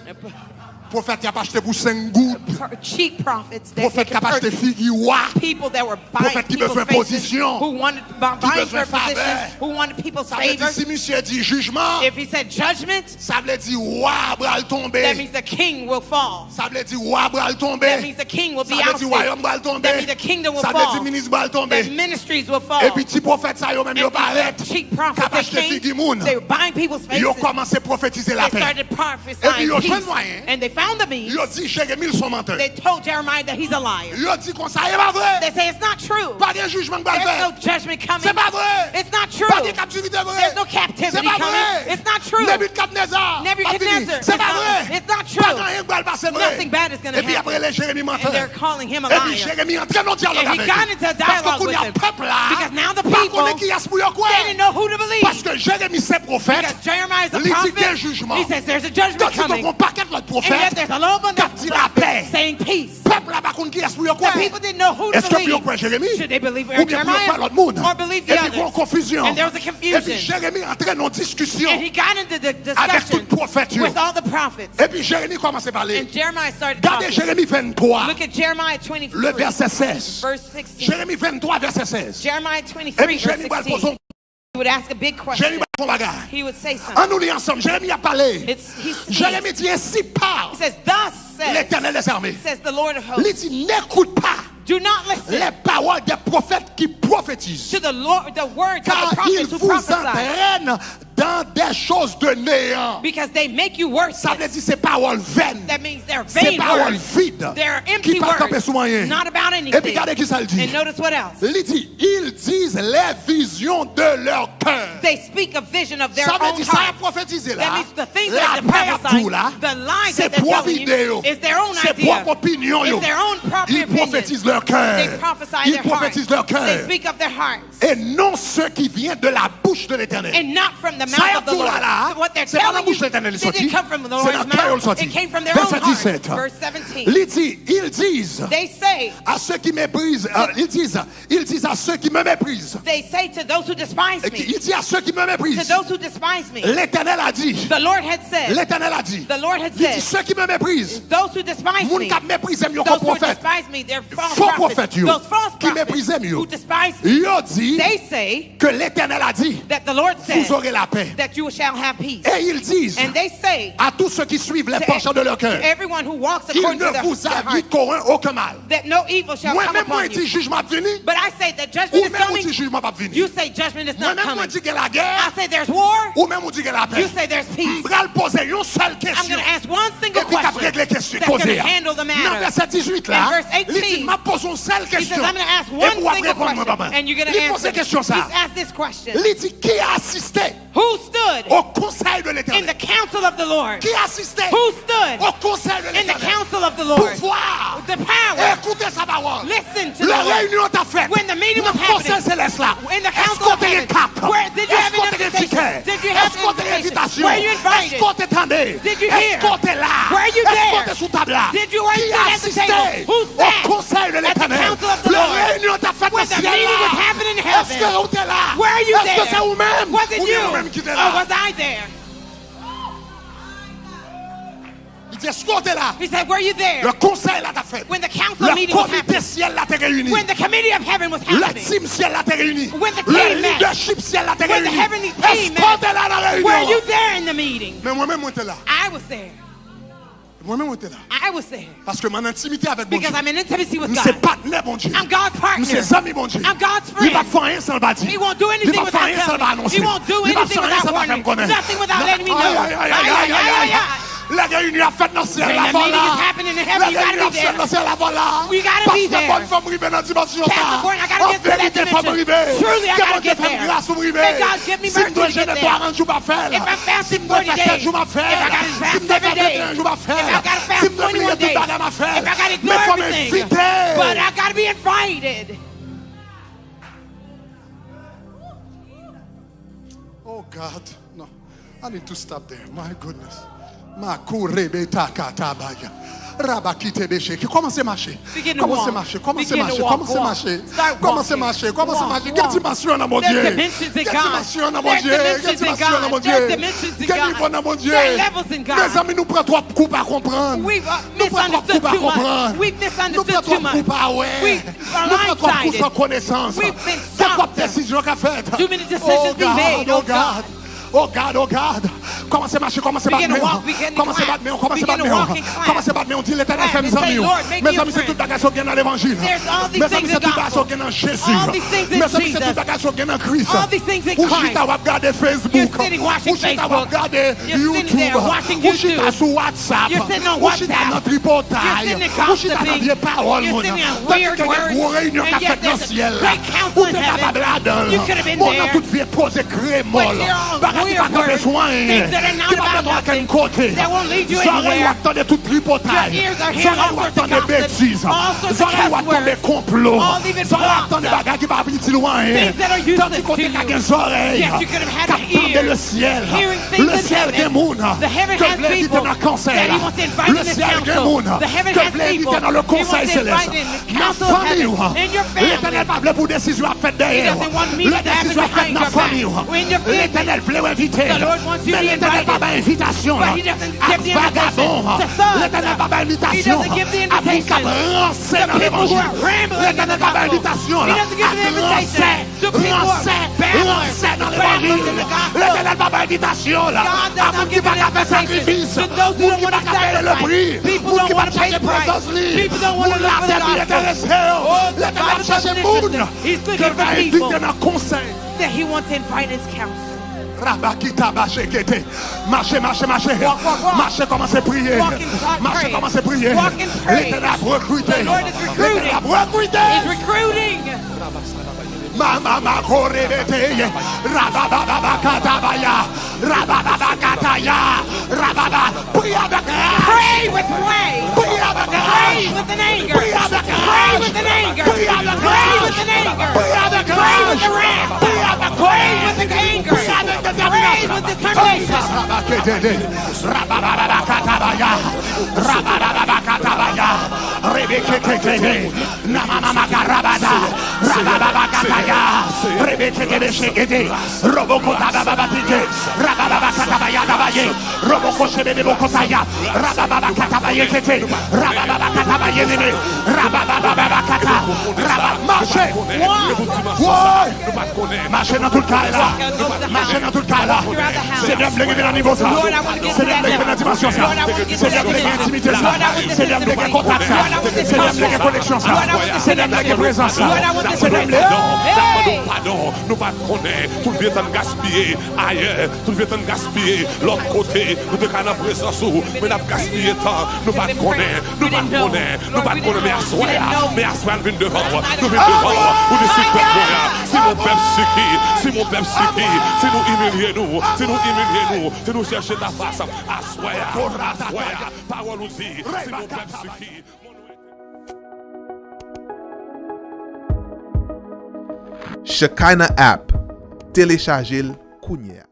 Prophète qui a acheté pour 5 gouttes. Cheap prophets that Prophète qui a acheté figure. people that were buying Prophète qui people's besoin faces, position. who wanted buying besoin their positions, faveur. who wanted people's Ça veut dire favor. si monsieur dit jugement, If he said judgment, ça veut dire roi bral that tomber. means the king will fall. Ça veut dire roi bral That tomber. means the king will be Ça veut dire royaume ousted. bral tomber. That means the kingdom will Ça veut dire fall. ministre bral tomber. That ministries will fall. Et puis petit prophète ça yo même yo And paraît. these cheap prophets Capable that de came, figure moun. they were buying people's faces. Yo commencé à prophétiser la They paix. started Et puis prophesying yo joint peace. moyen. And they found the means. Yo dit Jérémie sont menteurs. They told Jeremiah that he's a liar. Yo dit comme ça est pas vrai. They say it's not true. Pas de jugement que va There's faire. no judgment coming. C'est pas vrai. It's not true. Pas de captivité vrai. There's no C'est captivity pas coming. vrai. It's not true. Nebuchadnezzar. Nebuchadnezzar. C'est pas vrai. It's not Pas true. rien qui va passer vrai. Nothing bad is going to Et puis après happen. les Jérémie menteur. And they're calling him a Et puis liar. Jérémie entré dans le dialogue And he avec got eux. into a Parce que dialogue quand il y a with un them. peuple là, Because now the pas people, connaît qui a ce pour quoi. they didn't know who to believe. Parce que Jérémie c'est prophète. Because Jeremiah is a Il dit qu'il y a un prophet. jugement. He says there's a judgment Quand il coming. y a un paquet de l'autre And yet prophète, there's a little bunch quand of il a paix. prophets saying peace. Peuple là, par contre, qui a ce pour quoi. The people didn't know who to Est-ce que believe. vous croyez Jérémie? Should they believe Ou bien vous Jeremiah croyez l'autre monde? or believe the Et puis il y a une others? confusion. And there was a Et puis confusion. Jérémie entrait dans une discussion And he got into the avec tout discussion prophète. with all the prophets. Et puis Jérémie commence à parler. And Jeremiah started Regardez talking. Jérémie 23, Look at Jeremiah 23, le verset 16. verse 16. Jérémie 23, verset 16. Jeremiah Et 23, puis verse Jérémie va 16. poser He would ask a big question. Jérémie va son bagarre. He would say En something. nous lit ensemble, Jérémie a parlé. He speaks. Jérémie dit ainsi parle He says, thus says, l'Éternel des armées. says the Lord of Il hosts. dit n'écoute pas Do not listen les paroles des prophètes qui prophétisent. to the Lord, the words of Car the ils prophets who vous prophesy, entraînent dans des choses de néant. because they make you worse. Ça veut dire ces paroles vaines. That means they're Ces vain paroles words. vides. They're Qui empty ne campent sous words, rien. not about Et puis anything. regardez qui ça le dit. And notice what else? Il dit, ils disent les visions de leur cœur. They speak a vision of their Ça veut own dire ça a heart. prophétisé That là. means the things La that they're paix à prophesying, tout là. the lies C'est that they're propre telling idée. you, is their own C'est idea. propre opinion. It's their own proper Ils opinion. prophétisent leur cœur. They prophesy Ils their heart. prophétisent leur They cœur. speak of their hearts. Et non ce qui vient de la bouche de l'Éternel. And not from the Ça mouth y est, of the tout Lord. là, là, So what they're c'est pas la telling bouche de you, l'Éternel it sorti. didn't come from the C'est Lord's dans le cœur mouth. sorti. It came from their Verset own 17. heart. Verse 17. Ils disent They say, à ceux qui méprisent, ils disent à ceux qui me méprisent. they say to those who despise me, Il dit à ceux qui me to méprisent. those who despise me, L'Éternel a dit. the Lord had said, L'Éternel a dit. the Lord had Il dit said, ceux qui me méprisent. those who despise Moun me, qui méprisent mieux those que who prophète. despise me, they're false Faux prophets. prophètes, yo, Those false qui prophets méprisent mieux. who despise me, Il a dit they say que l'Éternel a dit. that the Lord said Vous aurez la paix. that you shall have peace. Et ils disent And they say à tous ceux qui suivent les to penchants de leur cœur. everyone who walks Il according ne to vous their a heart, dit aucun mal. that no evil shall come Moi-même, moi, upon dit you. jugement venu. But I say that Ou judgment is même, on coming. dit jugement pas venu. You say judgment is not Moi-même, moi, coming. dit qu'il y a la I guerre. say there's war. Ou même, on dit qu'il y a la paix. You say there's peace. M'bral poser une seule I'm question. going to ask one Et single puis, question régler question. that's going Poser. to handle the Dans matter. verset 18 là, In verse il dit, 18, m'a posé une seule He says, question. I'm going to ask Et one pour single répondre, question, maman. and you're going to Il pose answer. question ça. He's asked this question. Il dit, qui a assisté Who stood au conseil de in l'Éternel? the council of the Lord? Qui a assisté Who stood au conseil de in the l'Éternel? council of the Pour Lord? voir, The power. écouter sa parole. Listen to the La Lord. réunion t'a faite. When the meeting was Le conseil happening, céleste là. in the Est-ce council qu'on of t'a heaven, carte? where did you Est-ce have qu'on an t'a invitation? ticket? Did you have Est-ce qu'on an t'a invitation? invitation? Were you invited? Est-ce qu'on t'attendait? Did you Est-ce hear? qu'on t'est là? Were you Est-ce qu'on there? t'est sous table là? Did you were Qui you a at the assisté table? Who au sat conseil de at the l'Éternel? council of the La Lord? réunion t'a faite When au the ciel meeting was là. happening in Est-ce heaven? que on t'est là? Were you Est-ce que there? c'est vous-même? Was it Ou bien you? nous-mêmes qui t'es Or là? was I there? Il dit, est-ce qu'on t'est là? He said, were you there? Le conseil là t'a fait. When the council Le meeting was comité happening? ciel là t'es réuni. When the committee of heaven was Le happening? team ciel là t'es réuni. When the Le team met? leadership ciel là t'es When the réuni. heavenly Est-ce team qu'on met? t'est là dans la Were you réunion? there in the meeting? Mais moi-même, moi, t'es là. I was there. Moi-même, moi, t'es là. I was there. Parce que mon intimité avec mon Dieu. Because I'm in intimacy with Nous sommes God. partenaires, mon Dieu. I'm God's Nous partner. sommes amis, mon Dieu. I'm God's Il va friend. faire rien sans le bâtir. He won't do Il anything va faire without rien sans le telling me. annoncer. He won't do Il va anything faire rien without sans le faire warning me me. connaître. Nothing without letting me know. Aïe, aïe, aïe, aïe, aïe, aïe. La réunion a fait dans le ciel, When la the voilà. meeting is happening in heaven, La you gotta réunion a be fait there. dans le ciel, la voilà. You gotta Parce be que there. bonne femme arrivée dans la dimension. Pastor Gordon, I gotta En get to that vérité, femme dimension. arrivée. Truly, I Que gotta mon Dieu get fasse there. grâce pour arriver. May God give me Si mercy je dois to get gêner there. toi, un jour, ma faire. If I'm fasting Si je dois 40 faire days, jour, ma faire. if I gotta Si fast je dois 7 faire days, un jour, ma faire. if I gotta fast Si je dois 21 prier tout days, bagarre, ma faire. if I gotta Mais ignore faut everything, m'inviter. but I gotta be invited. Oh God, no. I need to stop there. My goodness. Makurebeta katabaya. Rabakite Béché. Commencez à marcher. Commencez à marcher. Commencez à marcher. Commencez à marcher. Commencez à marcher. Commencez à marcher. Quelle dimension dans mon Dieu? Quelle dimension dans mon Dieu? Quelle dimension dans mon Dieu? Quel niveau dans mon Dieu? Mes amis, nous prenons trop de coups à comprendre. Nous prenons trop de coups à comprendre. Nous prenons trop de coups à ouais. Nous prenons trop de coups sans connaissance. C'est trop de décisions qu'a faites. Oh God. Oh God, oh God. Commencez à marcher, commencez à battre. Commencez à battre, commencez à battre. Commencez à battre, on dit l'éternel fait mes amis. Mes amis, c'est tout bagage qui est dans l'évangile. Mes amis, c'est tout bagage qui est dans Jésus. Mes amis, c'est tout bagage qui est dans Christ. Ou chita à regarder Facebook. Ou chita à regarder YouTube. Ou chita sur WhatsApp. Ou chita dans tripotail. Ou chita dans des paroles. Tandis que des gros réunions qui fait dans le ciel. Ou t'es capable là-dedans. On a toute vie posée crémol. Qui va pas besoin, qui va pas qu'un côté. J'aurais attendre tout tripotage. J'aurais attendre bêtises. J'aurais attendre complot. J'aurais attendre bagages qui va venir loin. Tandis côté qui a des oreilles, qui attendent le ciel. Le ciel des mounes que voulait éviter dans le cancer. Le ciel des mounes que voulait éviter dans le conseil céleste. Ma famille, l'éternel pas voulu pour décision à faire derrière. La décision à faire dans la famille. L'éternel voulait inviter. Mais l'éternel n'a pas d'invitation à vagabond. L'éternel n'a pas d'invitation à vous qui rancez dans l'évangile. L'éternel n'a pas d'invitation à rancez dans l'évangile. L'éternel n'a pas d'invitation à vous qui ne pas faire sacrifice. Vous qui ne pas faire le prix. Vous qui ne pas chercher présence libre. Vous l'avez intéressé. L'éternel cherche le monde que va inviter dans le conseil. That he wants to invite his council. Rabakita Bashekete. Marchez, marchez, marchez. Marchez, commencez à prier. Marchez, commencez à prier. L'éternel a recruté. L'éternel a recruté. Mama Korebete. Rabababakatabaya. Rabababakataya. Rababa. Prie avec rage. Pray with rage. Prie avec Pray rage. with an anger. Prie avec Pray rage. with an anger. Prie avec Pray rage. with an anger. Prie avec Pray with rage. the wrath. Prie avec Pray rage. with the anger. Prie avec Pray détermination. with determination. Rabababakatabaya. Rabababakatabaya. Rebekekekeke. Namamamakarabada. Rabababakataya. Rebekekekekeke. Robokotababatike. Rabababakatabaya dabaye. Robokoshebebokotaya. Rabababakatabaya kete. Rabababakatabaya nene. Rababababakata. Marchez. Marchez dans tout le cas là. Marchez dans tout le cas là. C'est bien de dans le niveau ça. C'est bien de dans la dimension ça. C'est bien de l'intimité ça. C'est bien de contact ça. C'est bien de connexion ça. C'est bien de présence ça. C'est bien de pardon. Nous pas connaître. Tout le temps gaspiller ailleurs. Tout le temps gaspiller l'autre côté. Nous te canons présence où. Mais nous gaspiller temps. Nous pas connaître. Nous pas connaître. Nous pas connaître. Mais à soi vient devant. Nous venons devant. Ou de suite c'est mon peuple qui. C'est mon peuple qui. C'est nous humilier nous. C'est nous humilier nous. C'est nous chercher ta face. À soi. Parole nous dit. C'est mon peuple qui. Shekinah app. Téléchargez-le. Kounia.